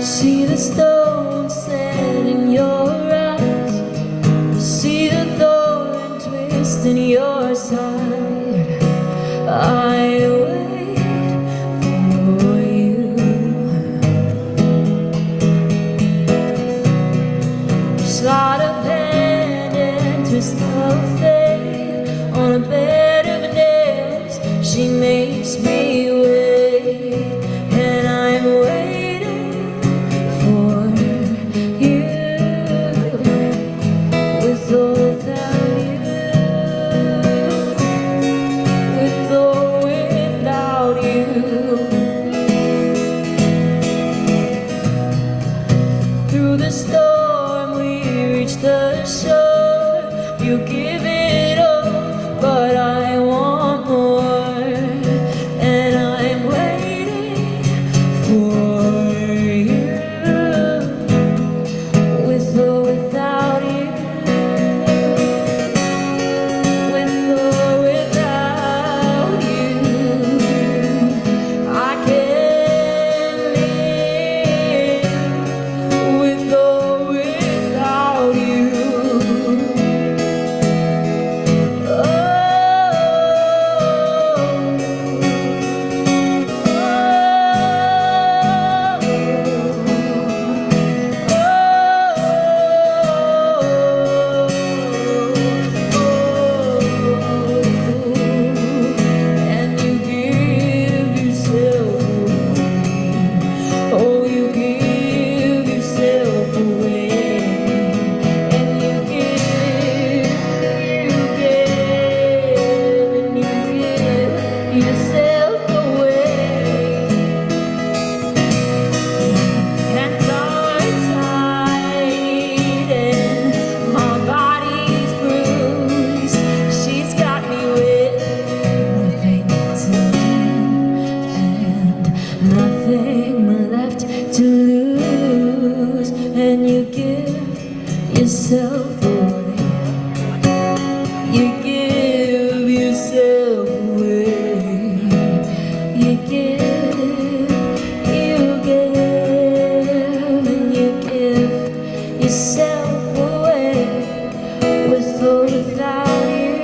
See the stone set in your eyes, see the thorn twist in your side. I wait for you. Slide of hand and twist of fate on a bed of nails. She makes me wait, and I'm waiting for you, with or without you, with or without you. Through the storm we reach the shore. You give it all, but I want more, and I'm waiting for you, with or without you, with or without you. I can't live with or without you. And you give yourself away. Oh, you give yourself away. And you give, and you give yourself away. Hands are tied and my body's bruised. She's got me with nothing to win and nothing left to lose. And you give yourself away. You give yourself away. You give, and you give yourself away, with or without you,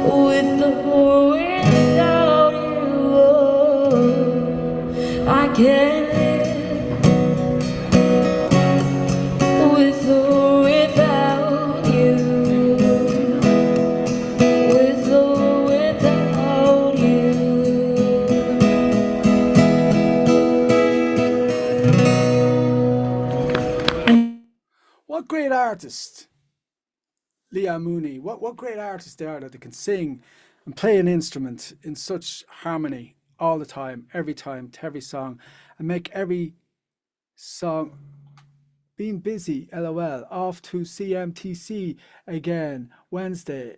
with or without you. I can't live with or without you, with or without you. What great artist, Leam Mooney. What great artists they are, that they can sing and play an instrument in such harmony all the time, to every song, and make every song. Being busy, lol. Off to CMTC again Wednesday.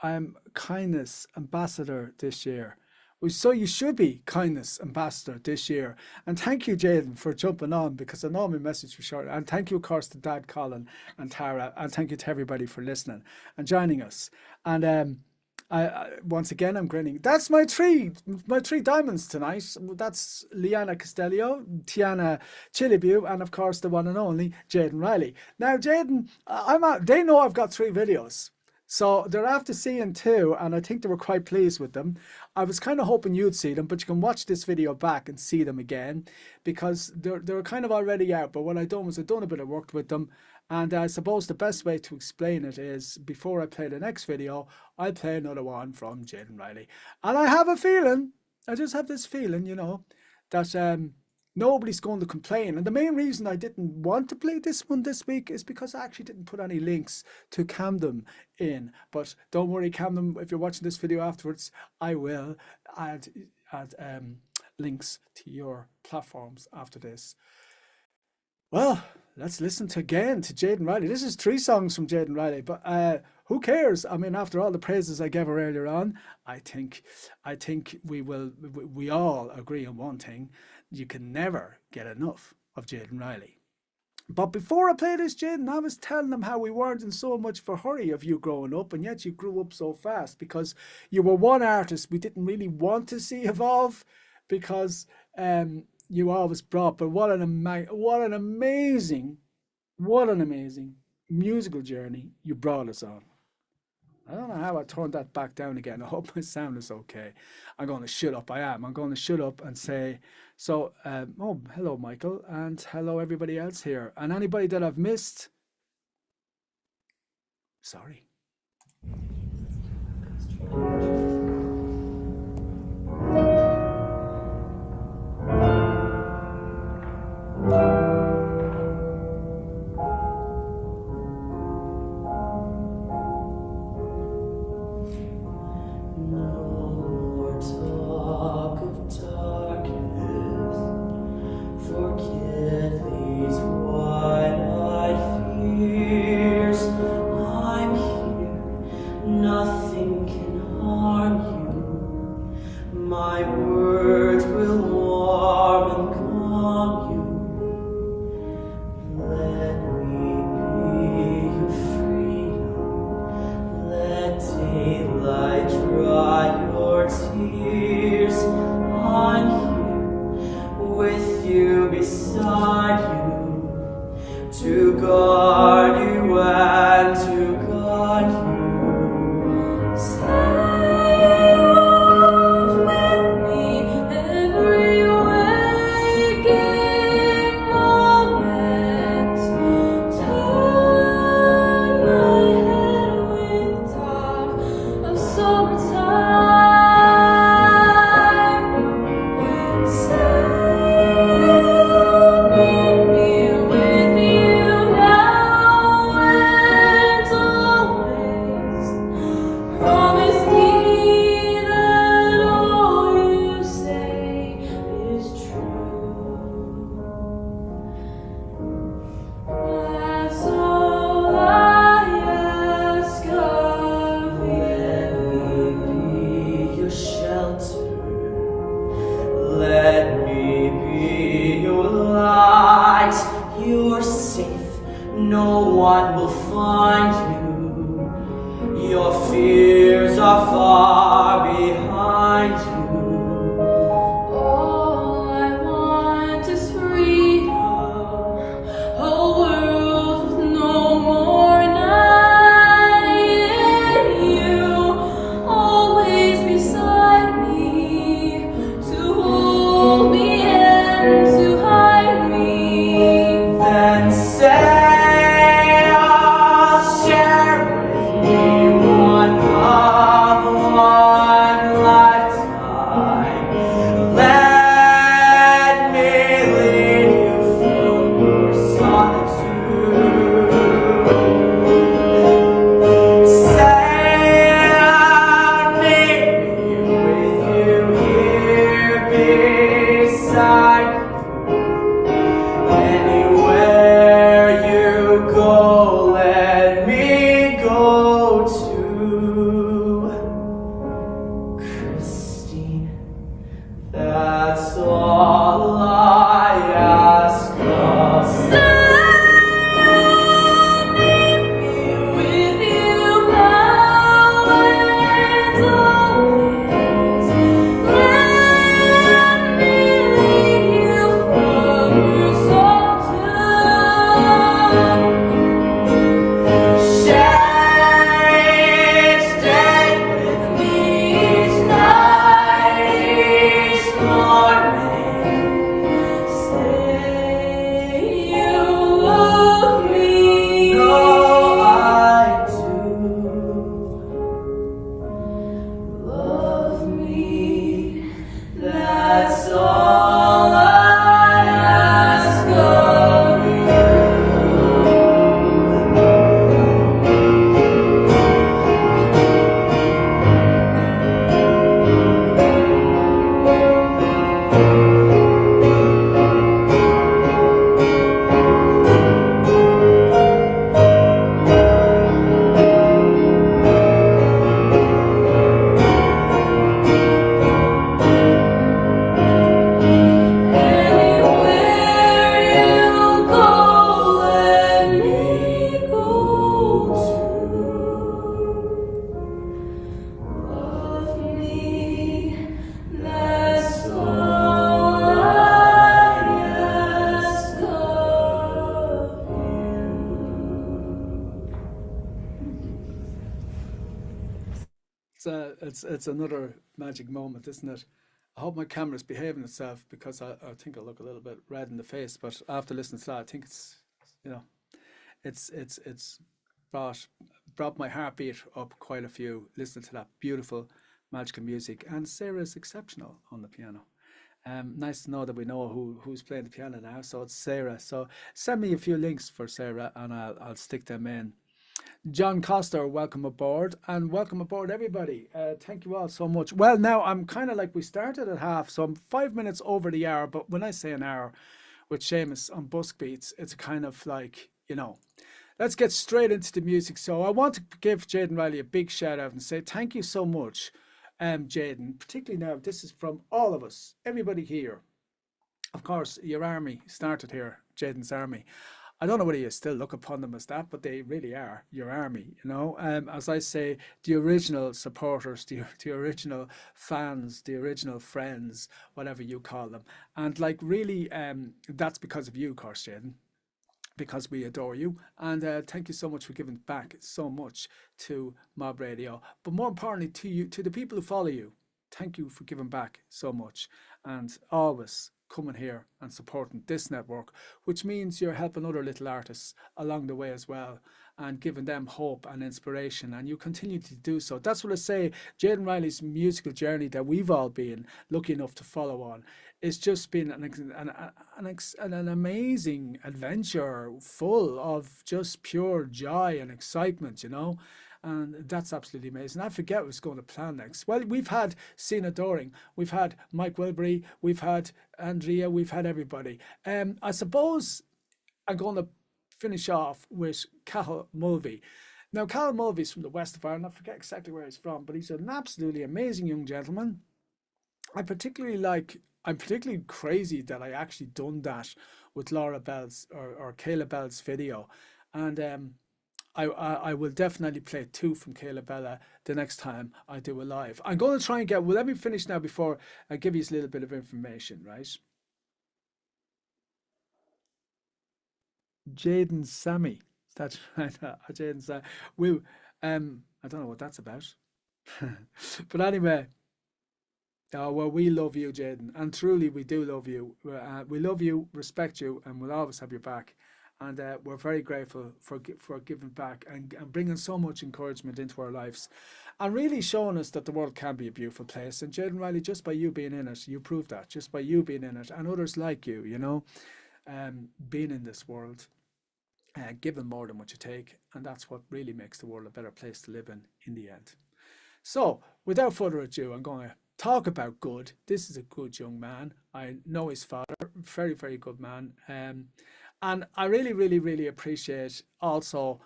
I'm kindness ambassador this year. Well, so you should be kindness ambassador this year. And thank you, Jaden, for jumping on, because I know my message was short. And thank you, of course, to Dad, Colin, and Tara. And thank you to everybody for listening and joining us. And I once again, I'm grinning. That's my three diamonds tonight. That's Liana Castellio, Tiana Cilibiu, and of course the one and only Jadyn Rylee. Now, Jaden, they know I've got 3 videos. So they're after seeing 2, and I think they were quite pleased with them. I was kind of hoping you'd see them, but you can watch this video back and see them again, because they're kind of already out. But what I done was I done a bit of work with them, and I suppose the best way to explain it is, before I play the next video, I'll play another one from Jadyn Rylee. And I have a feeling, I just have this feeling, you know, that nobody's going to complain. And the main reason I didn't want to play this one this week is because I actually didn't put any links to Camden in. But don't worry, Camden, if you're watching this video afterwards, I will add links to your platforms after this. Well, let's listen again to Jadyn Rylee. This is 3 songs from Jadyn Rylee, but who cares? I mean, after all the praises I gave her earlier on, I think we all agree on one thing: you can never get enough of Jadyn Rylee. But before I play this, Jadyn, I was telling them how we weren't in so much of a hurry of you growing up, and yet you grew up so fast, because you were one artist we didn't really want to see evolve, because you always brought. But what an amazing musical journey you brought us on. I don't know how I turned that back down again. I hope my sound is okay. I'm going to shut up. I'm going to shut up and say, so, oh, hello, Michael, and hello, everybody else here. And anybody that I've missed, sorry. It's another magic moment, isn't it? I hope my camera's behaving itself because I think I look a little bit red in the face. But after listening to that, I think it's you know it's brought my heartbeat up quite a few listening to that beautiful magical music. And Sarah is exceptional on the piano. Nice to know that we know who's playing the piano now. So it's Sarah. So send me a few links for Sarah, and I'll stick them in. John Coster, welcome aboard, and welcome aboard everybody. Thank you all so much. Well, now I'm kind of like we started at half, so I'm 5 minutes over the hour. But when I say an hour with Seamus on Buskbeats, it's kind of like, let's get straight into the music. So I want to give Jaden Riley a big shout out and say thank you so much, Jaden, particularly now. This is from all of us, everybody here. Of course, your army started here, Jaden's army. I don't know whether you still look upon them as that, but they really are your army, As I say, the original supporters, the original fans, the original friends, whatever you call them. And like really, that's because of you, of course, Jaden, because we adore you. And thank you so much for giving back so much to Mob Radio. But more importantly, to you, to the people who follow you, thank you for giving back so much. And always coming here and supporting this network, which means you're helping other little artists along the way as well and giving them hope and inspiration, and you continue to do so. That's what I say. Jaden Riley's musical journey that we've all been lucky enough to follow on, it's just been an amazing adventure full of just pure joy and excitement, and that's absolutely amazing. I forget what's going to plan next. Well, we've had Sina Doring, we've had Mike Wilbury, we've had Andrea, we've had everybody. I suppose I'm going to finish off with Cathal Mulvey. Now, Cathal Mulvey's from the west of Ireland. I forget exactly where he's from, but he's an absolutely amazing young gentleman. I'm particularly crazy that I actually done that with Laura Bell's or Kylabelleand's video. And I will definitely play 2 from Kylabelleand the next time I do a live. I'm going to try and let me finish now before I give you a little bit of information, right? Jaden Sammy, that's right. Jaden Sammy. I don't know what that's about. But anyway, well, we love you, Jaden, and truly we do love you. We love you, respect you, and we'll always have your back. And we're very grateful for giving back and bringing so much encouragement into our lives and really showing us that the world can be a beautiful place. And Jaden Riley, just by you being in it, you proved that. Just by you being in it and others like you, being in this world, giving more than what you take. And that's what really makes the world a better place to live in the end. So without further ado, I'm going to talk about good. This is a good young man. I know his father, very, very good man. And I really, really, really appreciate also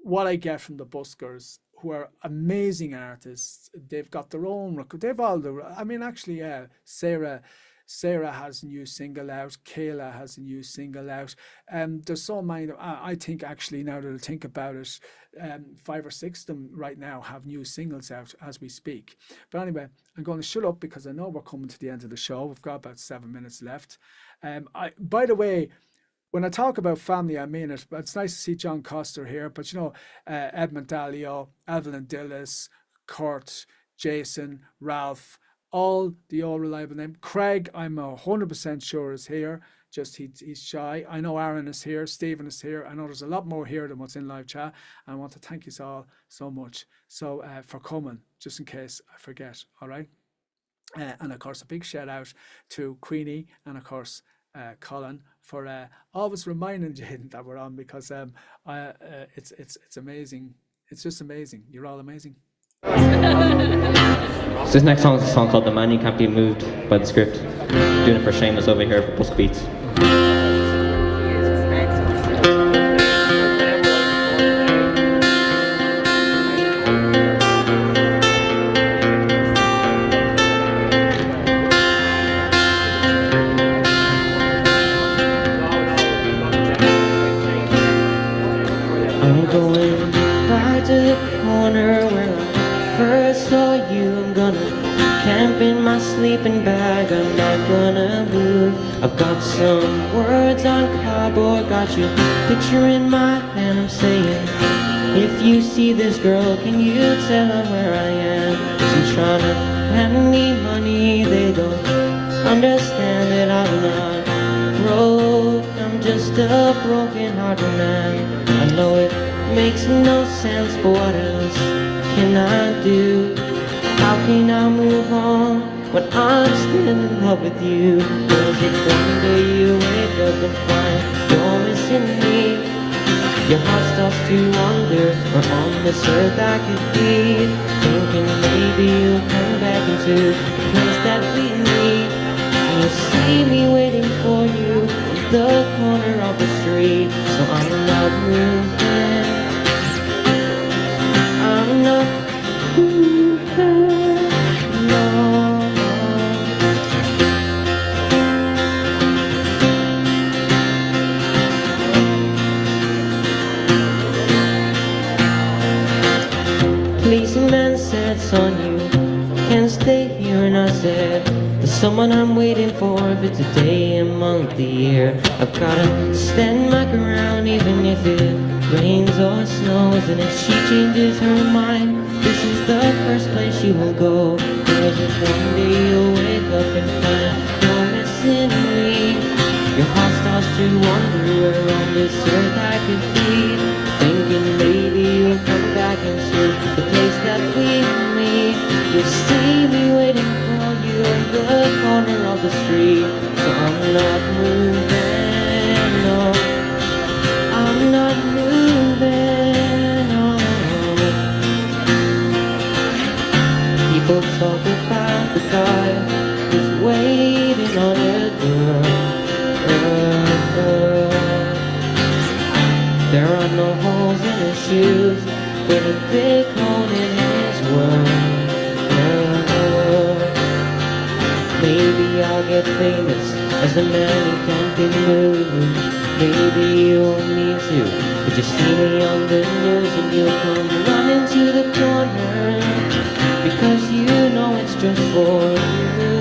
what I get from the Buskers, who are amazing artists. They've got their own record. They've all Sarah has a new single out. Kayla has a new single out. There's so many. I think actually, now that I think about it, 5 or 6 of them right now have new singles out as we speak. But anyway, I'm going to shut up because I know we're coming to the end of the show. We've got about 7 minutes left. By the way, when I talk about family, I mean it. It's nice to see John Coster here, but Edmund Dalio, Evelyn Dillis, Kurt, Jason, Ralph, all the all reliable name. Craig, I'm 100% sure is here. Just he's shy. I know Aaron is here. Stephen is here. I know there's a lot more here than what's in live chat. And I want to thank you all so much. So for coming, just in case I forget. All right. And of course, a big shout out to Queenie and of course Colin for always reminding Jaden that we're on, because it's amazing. It's just amazing. You're all amazing. So this next song is a song called The Man You Can't Be Moved by the Script. Doing it for Seamus over here for Buskbeats. I'm going back to the corner where I first saw you. I'm gonna camp in my sleeping bag. I'm not gonna move. I've got some words on cardboard. Got your picture in my hand. I'm saying If you see this girl, can you tell her where I am? She's trying to hand me money. They don't understand that I'm not broke. I'm just a broken-hearted man. I know it makes no sense, but what else can I do? How can I move on when I'm still in love with you? Cause if one day you wake up and find you're missing me, your heart starts to wonder where on this earth I could be. Thinking maybe you'll come back into the place that we meet. And you'll see me waiting for you in the corner of the street. So I'm not moving, I'm not moving, no. Policeman said, son, you can't stay here. And I said, there's someone I'm waiting for. If it's a day, a month, a year, I've gotta stand my ground. Even if it rains or snows, and if she changes her mind, this is the first place she will go. Cause if one day you'll wake up and find you're missing me, your heart starts to wonder where on this earth I could be. Thinking maybe you'll come back into the place that we meet. You'll see me waiting for you in the corner of the street. So I'm not moving, no. I'm not moving, no. People talk about the guy who's waiting on the door. There are no holes in his shoes, but a big hole in his world. Maybe I'll get famous as the man who can't be moved. Maybe you won't need to, but you see me on the news and you'll come running to the corner, because you know it's just for you.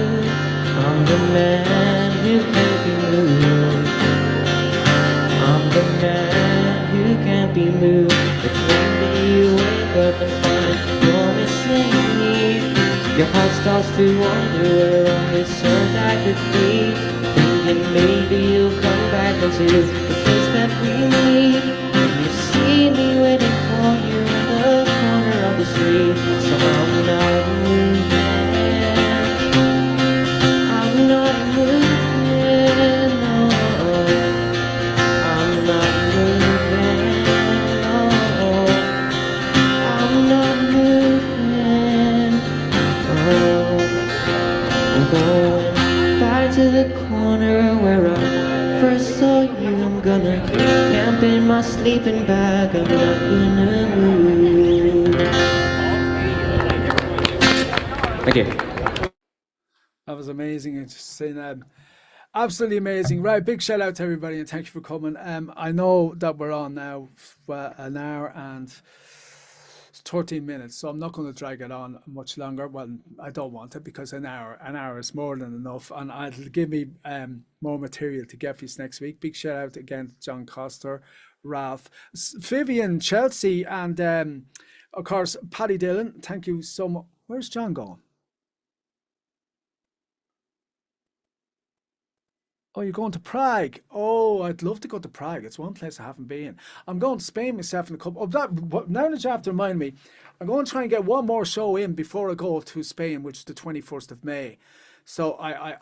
I'm the man who can't be moved. I'm the man who can't be moved. But one day you wake up and find you're missing me, your heart starts to wonder where on this earth I could be. Thinking maybe you'll come back into the place that we meet. And you see me waiting for you in the corner of the street. So I'm not moving, I'm not moving, no. I'm not moving, no. I'm not moving, oh. I'm going back to the corner where I first saw you. I'm gonna camp in my sleeping bag. I'm not gonna move. Thank you. That was amazing. It's just saying absolutely amazing. Right, big shout out to everybody and thank you for coming. I know that we're on now for an hour and 13 minutes, so I'm not going to drag it on much longer. Well, I don't want it, because an hour is more than enough, and it'll give me more material to get for you next week. Big shout out again to John Coster, Ralph, Vivian, Chelsea, and of course Paddy Dillon. Thank you so much. Where's John going? Oh, you're going to Prague. Oh, I'd love to go to Prague. It's one place I haven't been. I'm going to Spain myself in a couple. Now that you have to remind me, I'm going to try and get one more show in before I go to Spain, which is the 21st of May. So I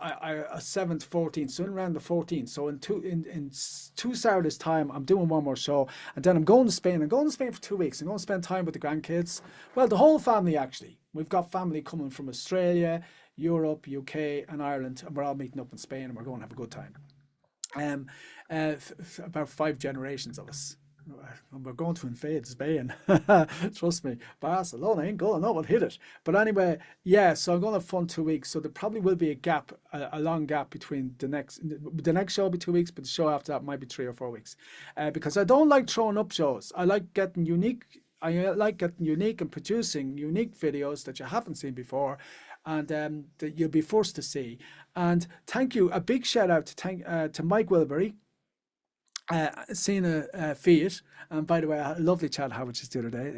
7th, 14th, so around the 14th. So in two Saturdays time, I'm doing one more show, and then I'm going to Spain. I'm going to Spain for 2 weeks. I'm going to spend time with the grandkids. Well, the whole family actually. We've got family coming from Australia, Europe, UK, and Ireland, and we're all meeting up in Spain, and we're going to have a good time. About 5 generations of us. We're going to invade Spain. Trust me, Barcelona ain't going, no one hit it. But anyway, yeah, so I'm going to have fun 2 weeks. So there probably will be a long gap between the next show will be 2 weeks, but the show after that might be 3 or 4 weeks. Because I don't like throwing up shows. I like getting unique. I like getting unique and producing unique videos that you haven't seen before, and that you'll be forced to see. And thank you, a big shout out to Mike Wilbury, Sina Fiat. And by the way, I had a lovely chat how just the other day.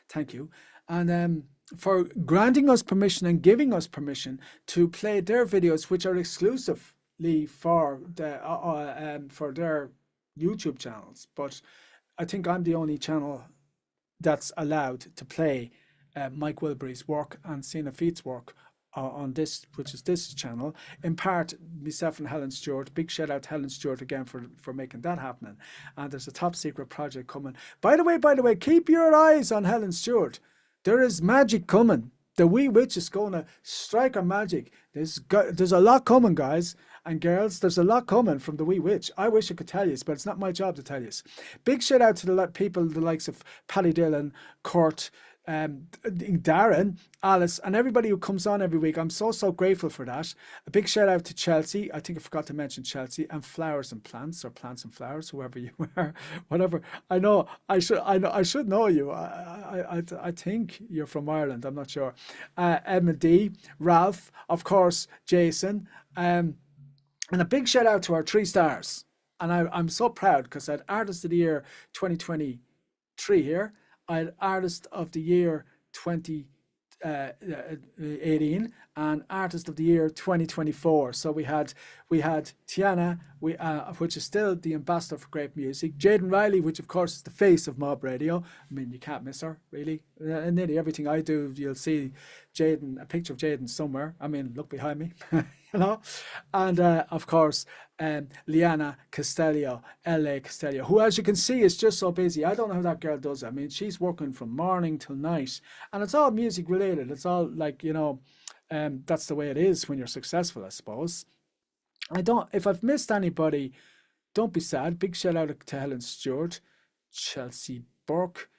Thank you. And for granting us permission and giving us permission to play their videos, which are exclusively for their YouTube channels. But I think I'm the only channel that's allowed to play Mike Wilbury's work and Sina Fiat's work on this, which is this channel. In part, myself and Helen Stewart. Big shout out to Helen Stewart again for making that happening. And there's a top secret project coming. By the way, keep your eyes on Helen Stewart. There is magic coming. The wee witch is going to strike her magic. There's a lot coming, guys and girls. There's a lot coming from the wee witch. I wish I could tell you, but it's not my job to tell you. Big shout out to the people, the likes of Paddy Dillon, Kurt, Darren, Alice, and everybody who comes on every week. I'm so grateful for that. A big shout out to Chelsea. I think I forgot to mention Chelsea, and Flowers and Plants, or Plants and Flowers, whoever you are, whatever. I should know you. I think you're from Ireland. I'm not sure. Emma D, Ralph, of course, Jason, and a big shout out to our 3 stars. And I'm so proud because I had Artist of the Year 2023 here. I had Artist of the Year 2018 and Artist of the Year 2024. So we had Tiana, which is still the ambassador for great music. Jadyn Rylee, which of course is the face of Mob Radio. I mean, you can't miss her, really. In nearly everything I do, you'll see Jaden, a picture of Jaden somewhere. I mean, look behind me, you know. And of course, Liana Castellio, LA Castellio, who, as you can see, is just so busy. I don't know how that girl does it. I mean, she's working from morning till night, and it's all music related. It's all like, you know, that's the way it is when you're successful, I suppose. If I've missed anybody, don't be sad. Big shout out to Helen Stewart, Chelsea Burke,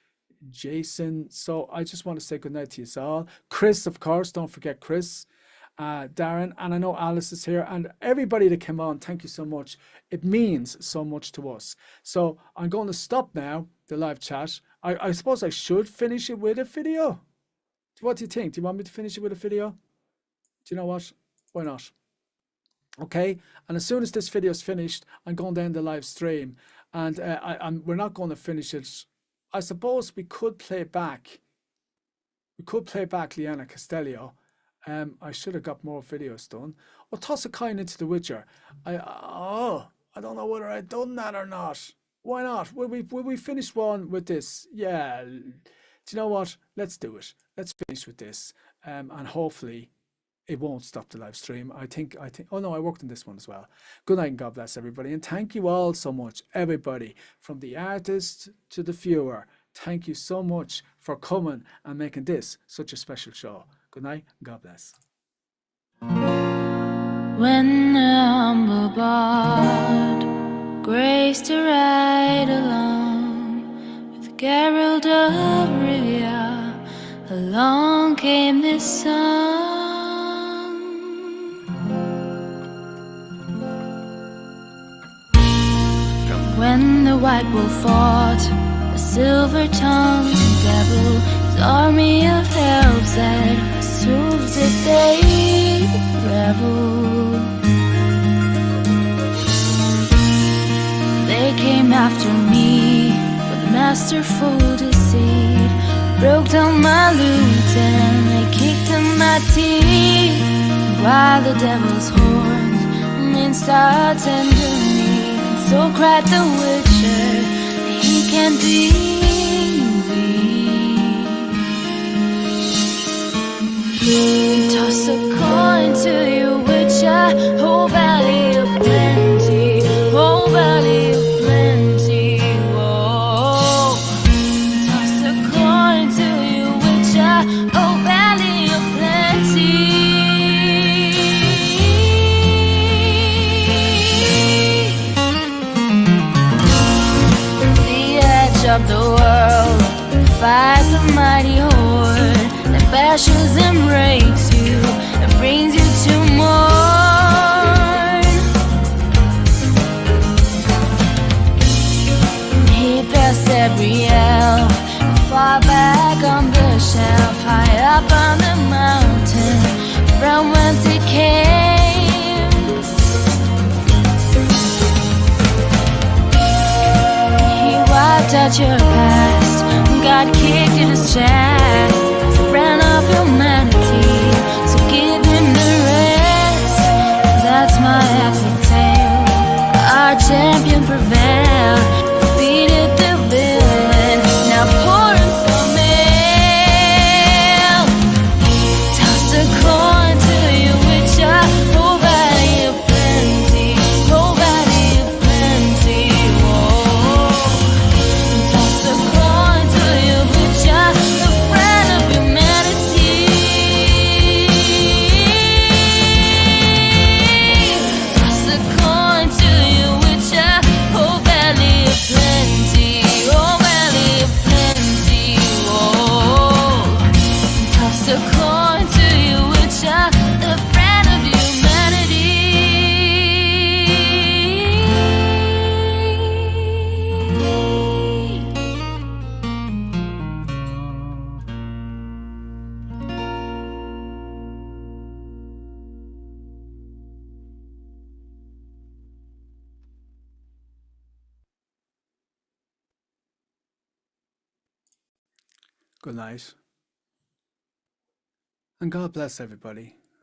Jason. So I just want to say goodnight to you all. Chris, of course, don't forget Chris. Darren, and I know Alice is here, and everybody that came on, thank you so much. It means so much to us. So I'm going to stop now the live chat. I suppose I should finish it with a video. What do you think? Do you want me to finish it with a video? Do you know what? Why not? Okay, and as soon as this video is finished, I'm going to end the live stream, and we're not going to finish it. I suppose we could play back. We could play back Liana Castellio. I should have got more videos done. Or toss a coin into The Witcher. I don't know whether I've done that or not. Why not? Will we finish one with this? Yeah. Do you know what? Let's do it. Let's finish with this. And hopefully it won't stop the live stream. I think. Oh no, I worked on this one as well. Good night and God bless everybody. And thank you all so much, everybody, from the artist to the viewer. Thank you so much for coming and making this such a special show. Good night. God bless. When the humble bard graced to ride along with Geralt of Rivia, along came this song. From when the White Wolf fought the silver-tongued devil, his army of elves that soothes that they revel. They came after me with masterful deceit, broke down my lute and they kicked in my teeth, while the devil's horns minced our tender meat. And so cried the Witcher, he can be. Toss a coin to you, Witcher, oh valley of plenty, oh valley of plenty, whoa. Toss a coin to you, Witcher, oh valley of plenty. The edge of the world fights a mighty horde that bashes and breaks you and brings you to mourn. He passed every elf far back on the shelf, high up on the mountain from whence it came. about your past. God kicked in his chest. He's a friend of humanity, so give him the rest. That's my epic tale. Our champion prevailed, defeated the villain. Now pour him some ale. Toss a coin to your witcher. Oh, valley of plenty. Oh, valley of plenty. Oh, toss a coin to your witcher, the friend of humanity. Toss a coin to your witcher. Oh, valley of plenty. Oh, valley of plenty. Oh, toss a coin to your witcher, the friend of humanity. Good night. And God bless everybody.